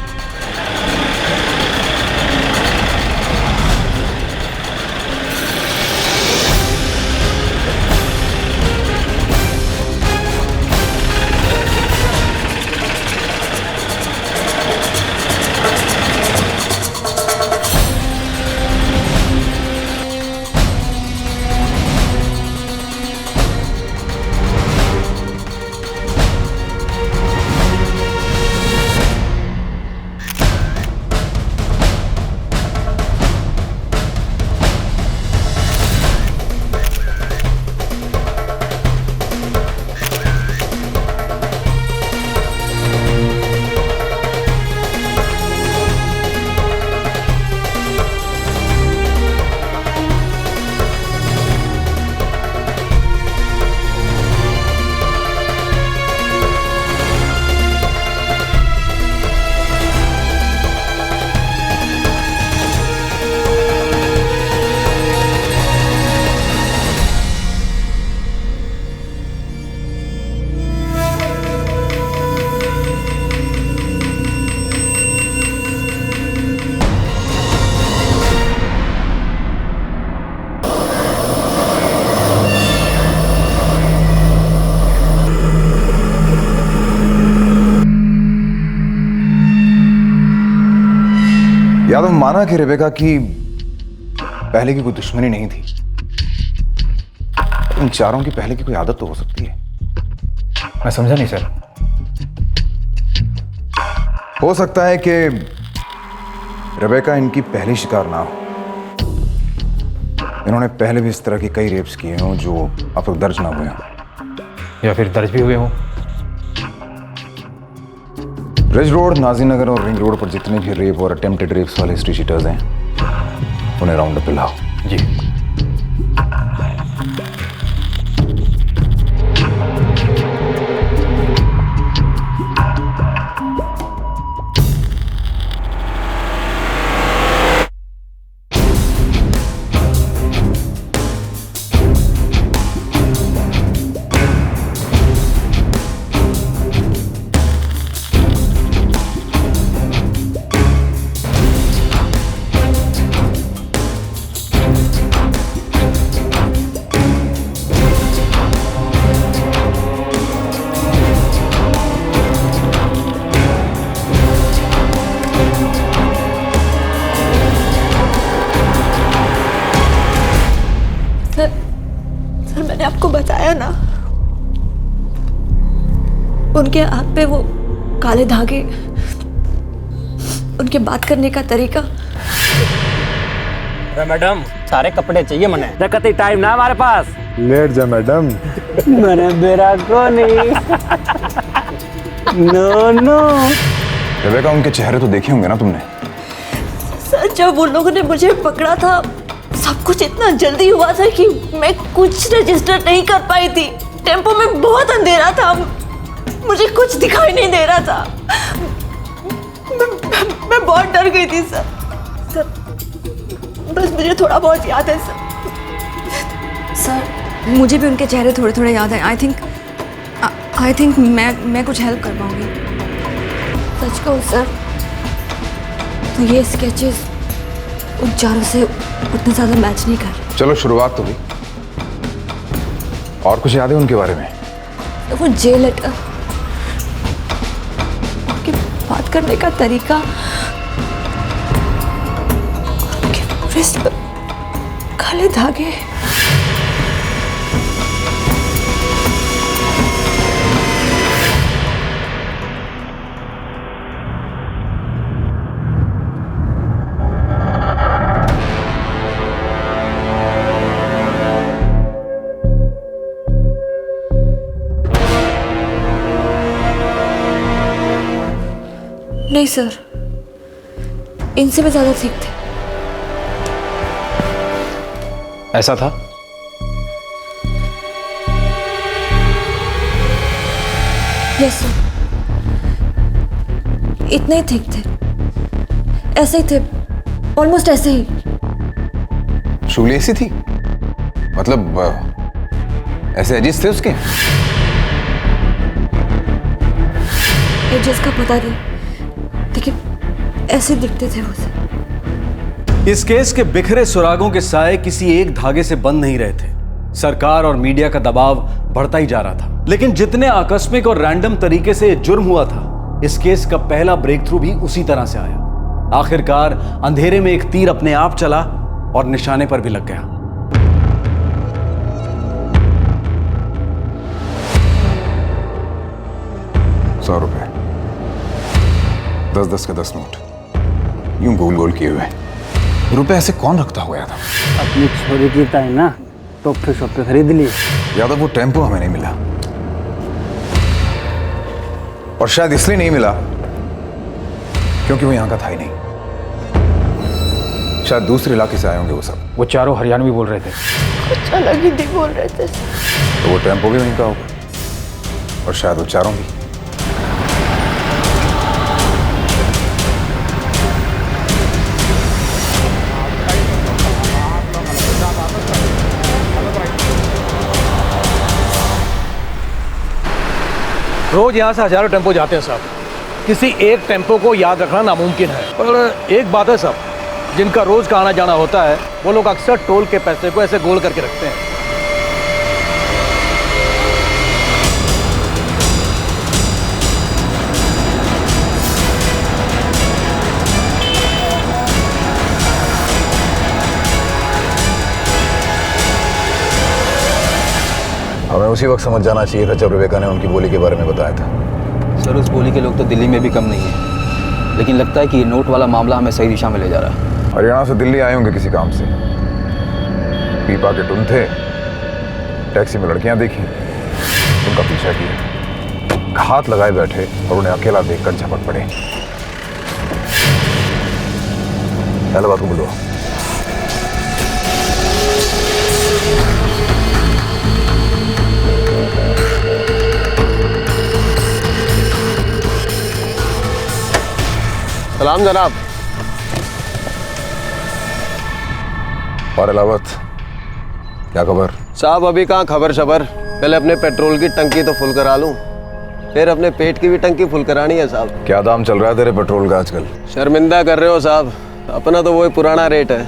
यादव माना कि रेबेका की पहले की कोई दुश्मनी नहीं थी, इन चारों की पहले की कोई आदत तो हो सकती है। मैं समझा नहीं सर। हो सकता है कि रेबेका इनकी पहली शिकार ना हो। इन्होंने पहले भी इस तरह की कई रेप्स किए हों जो अब तक दर्ज ना हुए हों, या फिर दर्ज भी हुए हों। रिज रोड, नाजीनगर और रिंग रोड पर जितने भी रेप और अटेम्प्टेड रेप्स वाले हिस्ट्री शीटर्स हैं उन्हें राउंड अप पे लाओ। जी। सर मैंने आपको बताया ना, उनके हाथ पे वो काले धागे, उनके बात करने का तरीका। मैडम सारे कपड़े चाहिए मने रखते टाइम ना हमारे पास। लेट जा मैडम। मने मेरा को नहीं। No no. रेबेका, उनके चेहरे तो देखे होंगे ना तुमने? सर जब उन लोगों ने मुझे पकड़ा था सब कुछ इतना जल्दी हुआ था कि मैं कुछ रजिस्टर नहीं कर पाई थी। टेम्पो में बहुत अंधेरा था, मुझे कुछ दिखाई नहीं दे रहा था। मैं बहुत डर गई थी सर। बस मुझे थोड़ा बहुत याद है सर मुझे भी उनके चेहरे थोड़े थोड़े याद हैं। आई थिंक मैं कुछ हेल्प कर पाऊंगी। सच कहूँ सर तो ये स्केचेस उन चारों से उतना ज्यादा मैच नहीं कर। चलो शुरुआत तो हुई, और कुछ याद है उनके बारे में? वो जे लेटर, उनकी बात करने का तरीका, उनके रिस्ट पर काले धागे, नहीं सर, इनसे भी ज्यादा ठीक थे। ऐसा था? यस सर, इतने ही ठीक थे, ऐसे ही थे, ऑलमोस्ट ऐसे ही। शूली ऐसी थी? मतलब ऐसे एजिस थे उसके? एजेस का पता नहीं, लेकिन ऐसे दिखते थे वो सब। इस केस के बिखरे सुरागों के साए किसी एक धागे से बंद नहीं रहे थे। सरकार और मीडिया का दबाव बढ़ता ही जा रहा था। लेकिन जितने आकस्मिक और रैंडम तरीके से जुर्म हुआ था, इस केस का पहला ब्रेक थ्रू भी उसी तरह से आया। आखिरकार अंधेरे में एक तीर अपने आप चला और निशाने पर भी लग गया। ₹100, 10-10 के 10 नोट, यूं गोल गोल किए हुए। रुपए ऐसे कौन रखता हुआ था? अपनी छोरी की है ना, तो फिर शॉप खरीद लिए। यादव वो टेम्पो हमें नहीं मिला, और शायद इसलिए नहीं मिला क्योंकि वो यहां का था ही नहीं। शायद दूसरे इलाके से आए होंगे वो सब। वो चारों हरियाणवी बोल रहे थे। कुछ अलग ही बोल रहे थे। तो वो टेम्पो भी वहीं का होगा, और शायद वो चारों भी। रोज यहाँ से हजारों टेम्पो जाते हैं साहब, किसी एक टेम्पो को याद रखना नामुमकिन है। पर एक बात है साहब, जिनका रोज का आना जाना होता है, वो लोग अक्सर टोल के पैसे को ऐसे गोल करके रखते हैं। हमें उसी वक्त समझ जाना चाहिए था जब रेबेका ने उनकी बोली के बारे में बताया था। सर, उस बोली के लोग तो दिल्ली में भी कम नहीं है, लेकिन लगता है कि ये नोट वाला मामला हमें सही दिशा में ले जा रहा है। हरियाणा से दिल्ली आए होंगे किसी काम से, पीपा के टुन थे, टैक्सी में लड़कियां देखी, उनका पीछा किया, घात लगाए बैठे और उन्हें अकेला देखकर झपट पड़े। इलाहाबाद को बुलवा। सलाम जनाब। और इलाहाबाद, क्या खबर? साहब अभी कहाँ खबर शबर, पहले अपने पेट्रोल की टंकी तो फुल करा लूं, फिर अपने पेट की भी टंकी फुल करानी है साहब। क्या दाम चल रहा है तेरे पेट्रोल का आजकल? शर्मिंदा कर रहे हो साहब, अपना तो वही पुराना रेट है।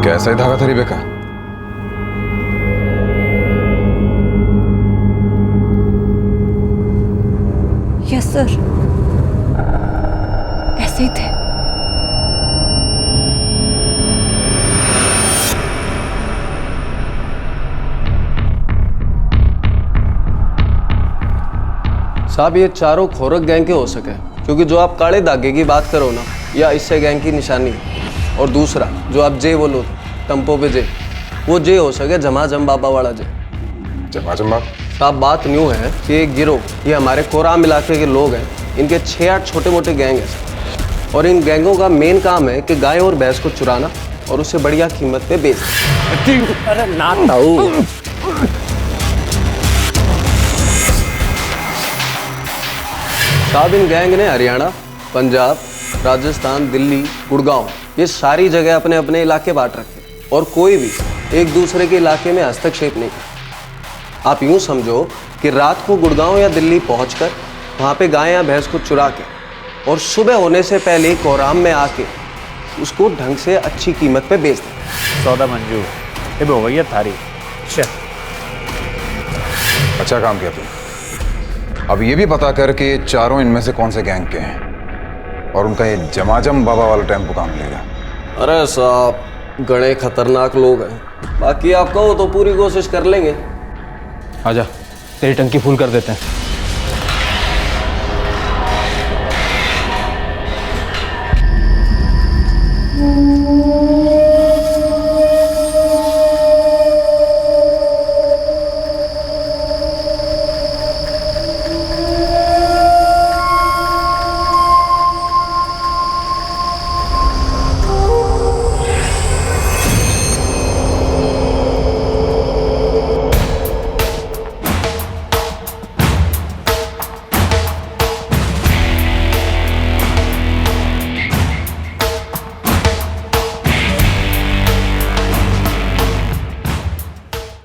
कैसा ही धागा था रेबेका? यस सर, ऐसे ही थे। साहब ये चारों खोरक गैंग के हो सके, क्योंकि जो आप काले धागे की बात करो ना, या इससे गैंग की निशानी, और दूसरा जो आप जे बोलो टम्पो पे जे, वो जे हो सके झमाझम बाबा वाला जे। झमाझम बाबा? साहब बात न्यू है कि एक गिरोह, ये हमारे कोराम इलाके के लोग हैं, इनके 6-8 छोटे मोटे गैंग हैं, और इन गैंगों का मेन काम है कि गाय और भैंस को चुराना और उसे बढ़िया कीमत पे बेचना। अरे ना ताऊ। साहब इन गैंग ने हरियाणा, पंजाब, राजस्थान, दिल्ली, गुड़गांव, ये सारी जगह अपने अपने इलाके बांट रखे, और कोई भी एक दूसरे के इलाके में हस्तक्षेप नहीं करता। आप यूं समझो कि रात को गुड़गांव या दिल्ली पहुंचकर वहां पे गाय या भैंस को चुरा के, और सुबह होने से पहले कोराम में आके उसको ढंग से अच्छी कीमत पे बेच दें। सौदा मंजूर, ये हो गई है थारी। अच्छा काम किया तुम। अब ये भी पता कर कि चारों इनमें से कौन से गैंग के हैं, और उनका ये जमाजम बाबा वाला टेम्पो कहाँ मिलेगा। अरे साहब गणे खतरनाक लोग हैं, बाकी आप कहो तो पूरी कोशिश कर लेंगे। आजा, तेरी टंकी फुल कर देते हैं।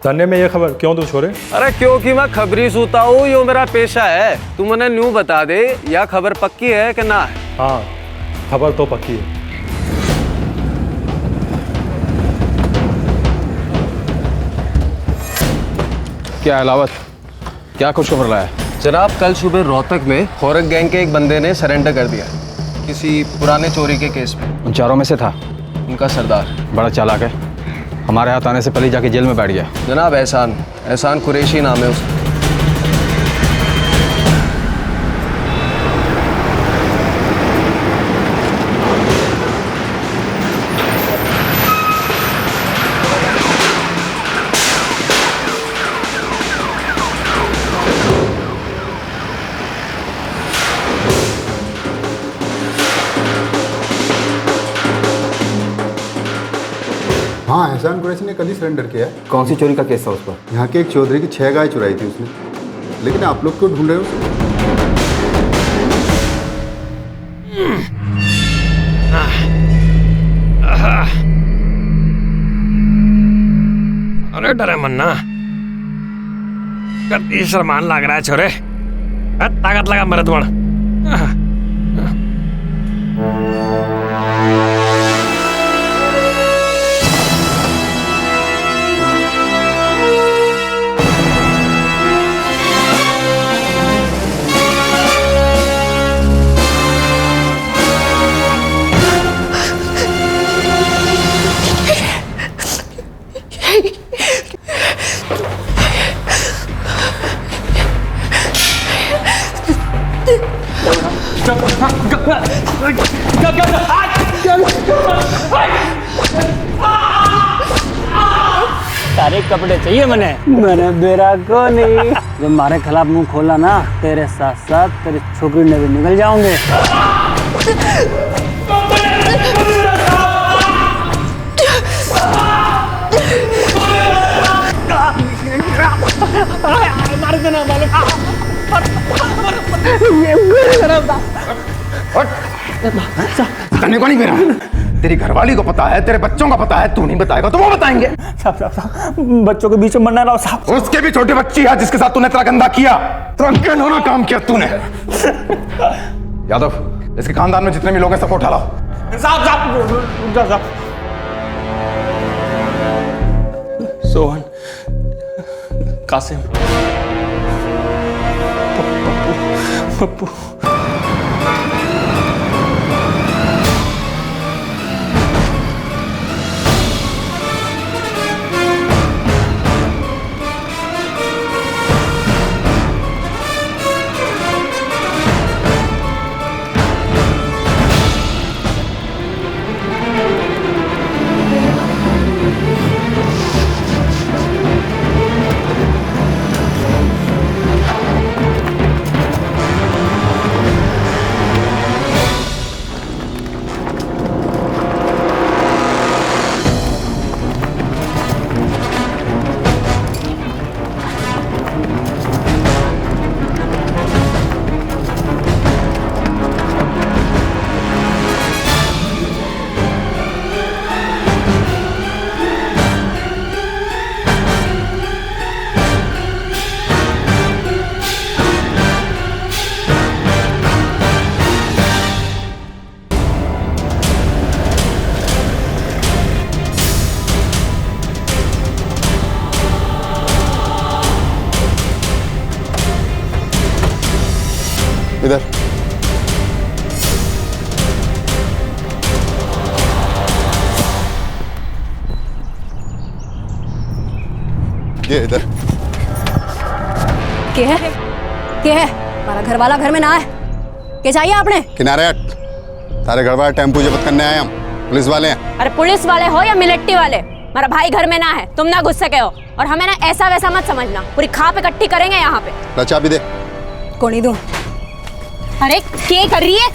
तन्ने में ये खबर क्यों तू छोड़े? अरे क्योंकि मैं खबरी सूता हूँ, यो मेरा पेशा है। तू मुझे न्यू बता दे, या खबर पक्की है कि ना है? हाँ, खबर तो पक्की है। क्या अलावत, क्या खुशखबर लाया? जनाब, कल सुबह रोहतक में खोरक गैंग के एक बंदे ने सरेंडर कर दिया किसी पुराने चोरी के केस में। उन चारों में से था उनका सरदार। बड़ा चालाक है, हमारे हाथ आने से पहले जाके जेल में बैठ गया। जनाब एहसान कुरैशी नाम है उसका। हाँ, एहसान कुरैशी ने कल ही सरेंडर किया है। कौन सी चोरी का केस था उस पर? यहाँ के एक चौधरी की 6 गाय चुराई थी उसने। लेकिन आप लोग क्यों ढूंढ रहे हो उसे? अरे डरे मन्ना, कति शर्मान लग रहा है छोरे। ताकत लगा मरद बन। सारे कपड़े चाहिए मैंने बेरा को नहीं। जब हमारे खिलाफ मुंह खोला ना, तेरे साथ साथ तेरी छोकरी ने भी निकल जाओगे। मार देना तन्ने को नहीं मेरा, तेरी घरवाली को पता है, तेरे बच्चों का पता है, तू नहीं बताएगा तो वो बताएंगे। साहब, बच्चों के बीच में मरना रहा साहब। उसके भी छोटी बच्ची है जिसके साथ तूने इतना गंदा किया, घिनौना काम किया तूने। यादव, इसके खानदान में जितने भी लोग हैं सबको उठा लाओ। साहब सोहन, कासिम, पप्पू। इधर ये इधर क्या है? क्या है? हमारा घर वाला घर में ना है। क्या चाहिए आपने? किनारे हट। तारे घर वाला टेम्पू जब्त करने आए हम, पुलिस वाले हैं। अरे पुलिस वाले हो या मिलिट्री वाले, हमारा भाई घर में ना है, तुम ना घुस सके हो। और हमें ना ऐसा वैसा मत समझना, पूरी खाप इकट्ठी करेंगे यहाँ पे। लचा भी दे। कौन ही दूं? अरे क्या कर रही है?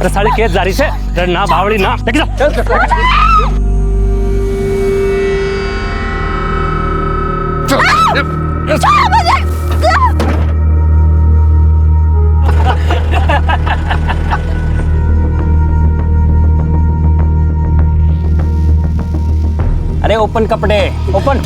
अरे साली केस जारी से अरे ना भावड़ी ना लेके जा अरे ओपन कपड़े ओपन।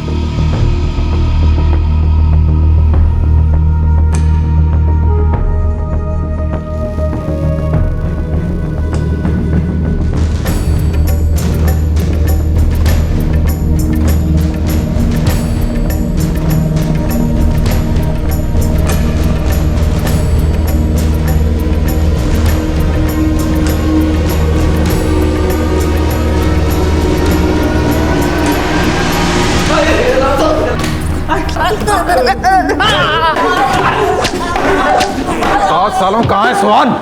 सालों कहाँ है सोहन?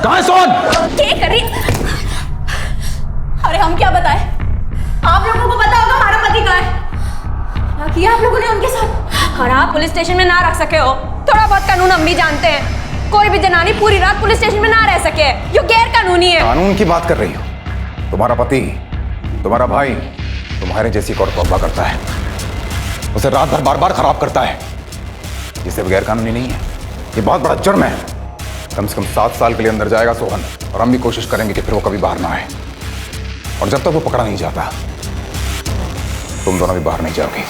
कहाँ है सोहन? क्या कर रही? अरे हम क्या बताएं? आप लोगों को पता होगा हमारा पति कहाँ है? क्या किया आप लोगों ने उनके साथ? और आप पुलिस स्टेशन में ना रख सके हो। थोड़ा बहुत कानून हम भी जानते हैं। कोई भी जनानी पूरी रात पुलिस स्टेशन में ना रह सके, ये गैर कानूनी है। कानून की बात कर रही हो? तुम्हारा पति, तुम्हारा भाई, तुम्हारे जैसी को तौबा करता है, उसे रात भर बार बार खराब करता है। ये सिर्फ गैर कानूनी नहीं है, ये बहुत बड़ा जुर्म है। कम से कम 7 साल के लिए अंदर जाएगा सोहन, और हम भी कोशिश करेंगे कि फिर वो कभी बाहर ना आए। और जब तक वो पकड़ा नहीं जाता, तुम दोनों भी बाहर नहीं जाओगे।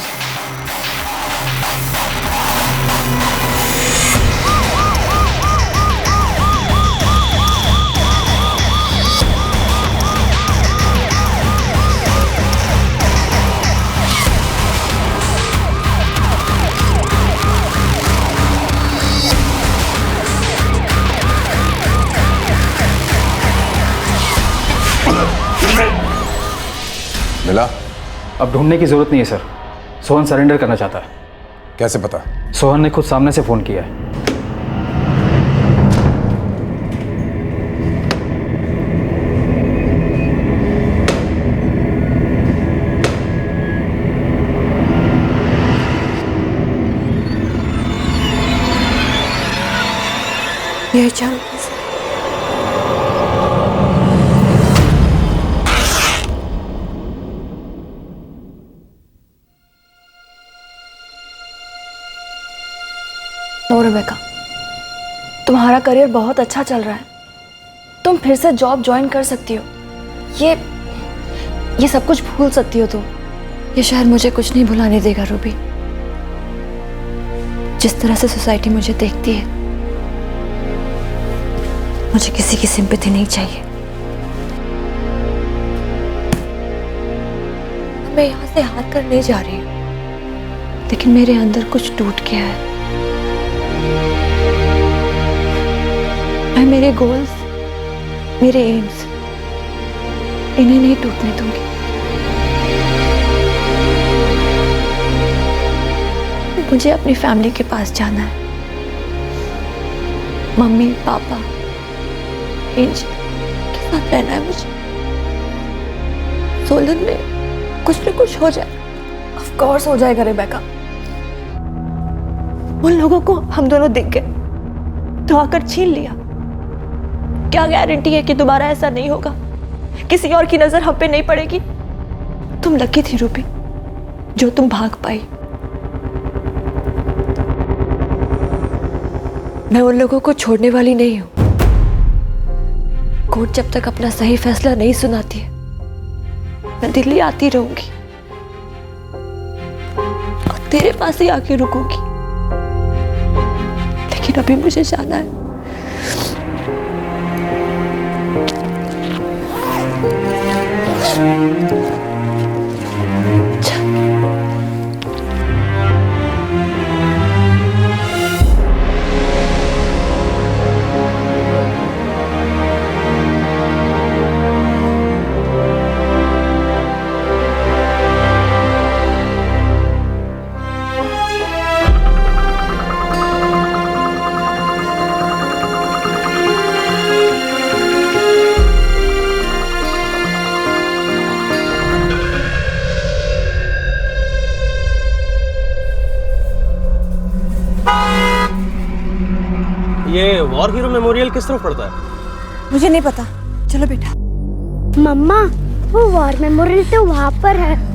मिला? अब ढूंढने की जरूरत नहीं है सर। सोहन सरेंडर करना चाहता है। कैसे पता? सोहन ने खुद सामने से फोन किया है। ये चांद रेबेका, तुम्हारा करियर बहुत अच्छा चल रहा है। तुम फिर से जॉब ज्वाइन कर सकती हो। ये सब कुछ भूल सकती हो तुम। ये शहर मुझे कुछ नहीं भुलाने देगा रूबी। जिस तरह से सोसाइटी मुझे देखती है, मुझे किसी की सिंपैथी नहीं चाहिए। मैं यहाँ से हाथ कर नहीं जा रही हूँ, लेकिन मेरे अंदर कुछ टूट गया है। मैं मेरे गोल्स, मेरे एम्स, इन्हें नहीं टूटने दूंगी। मुझे अपनी फैमिली के पास जाना है। मम्मी, पापा, एंजल के साथ रहना है मुझे। सोलन में कुछ न कुछ हो जाए। ऑफ कोर्स हो जाएगा रेबेका। उन लोगों को हम दोनों दिख गए तो आकर छीन लिया। क्या गारंटी है कि दोबारा ऐसा नहीं होगा? किसी और की नजर हम पे नहीं पड़ेगी। तुम लकी थी रूबी, जो तुम भाग पाई। मैं उन लोगों को छोड़ने वाली नहीं हूं। कोर्ट जब तक अपना सही फैसला नहीं सुनाती है, मैं दिल्ली आती रहूंगी और तेरे पास ही आके रुकूंगी। लेकिन अभी मुझे जाना है। ये वॉर हीरो मेमोरियल किस तरफ पड़ता है? मुझे नहीं पता, चलो बेटा। मम्मा वो वॉर मेमोरियल तो वहाँ पर है।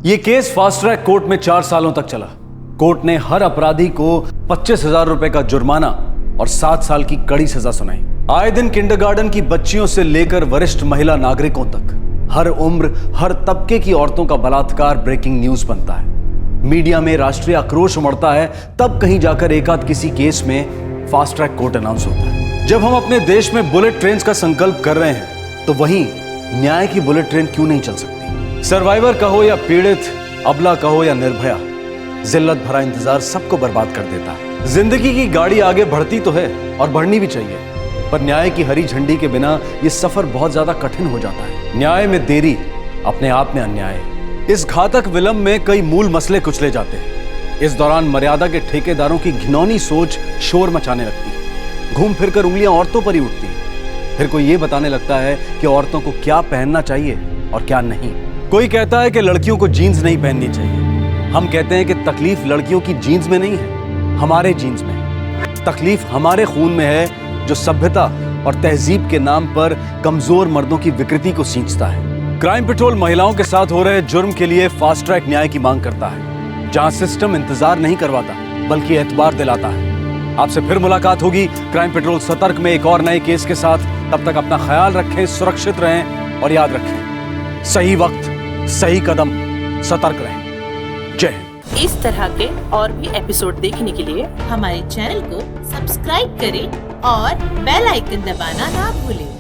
ये केस फास्ट ट्रैक कोर्ट में 4 सालों तक चला। कोर्ट ने हर अपराधी को 25,000 रुपए का जुर्माना और 7 साल की कड़ी सजा सुनाई। आए दिन किंडरगार्टन की बच्चियों से लेकर वरिष्ठ महिला नागरिकों तक हर उम्र, हर तबके की औरतों का बलात्कार ब्रेकिंग न्यूज बनता है। मीडिया में राष्ट्रीय आक्रोश उमड़ता है, तब कहीं जाकर एकाध किसी केस में फास्ट ट्रैक कोर्ट अनाउंस होता है। जब हम अपने देश में बुलेट ट्रेन का संकल्प कर रहे हैं, तो वहीं न्याय की बुलेट ट्रेन क्यों नहीं चल सकती? सर्वाइवर कहो या पीड़ित, अबला कहो या निर्भया, जिल्लत भरा इंतजार सबको बर्बाद कर देता है। जिंदगी की गाड़ी आगे बढ़ती तो है और बढ़नी भी चाहिए, पर न्याय की हरी झंडी के बिना यह सफर बहुत ज्यादा कठिन हो जाता है। न्याय में देरी अपने आप में अन्याय है। इस घातक विलंब में कई मूल मसले कुचले जाते हैं। इस दौरान मर्यादा के ठेकेदारों की घिनौनी सोच शोर मचाने लगती है। घूम फिरकर उंगलियां औरतों पर ही उठती हैं। फिर कोई ये बताने लगता है कि औरतों को क्या पहनना चाहिए और क्या नहीं। कोई कहता है कि लड़कियों को जीन्स नहीं पहननी चाहिए। हम कहते हैं कि तकलीफ लड़कियों की जीन्स में नहीं है, हमारे जीन्स में। तकलीफ हमारे खून में है, जो सभ्यता और तहजीब के नाम पर कमजोर मर्दों की विकृति को सींचता है। क्राइम पेट्रोल महिलाओं के साथ हो रहे जुर्म के लिए फास्ट ट्रैक न्याय की मांग करता है, जहां सिस्टम इंतजार नहीं करवाता बल्कि एतबार दिलाता है। आपसे फिर मुलाकात होगी क्राइम पेट्रोल सतर्क में एक और नए केस के साथ। तब तक अपना ख्याल रखें, सुरक्षित रहें और याद रखें, सही वक्त सही कदम, सतर्क रहें। जय हिंद। इस तरह के और भी एपिसोड देखने के लिए हमारे चैनल को सब्सक्राइब करें और बेल आइकन दबाना ना भूलें।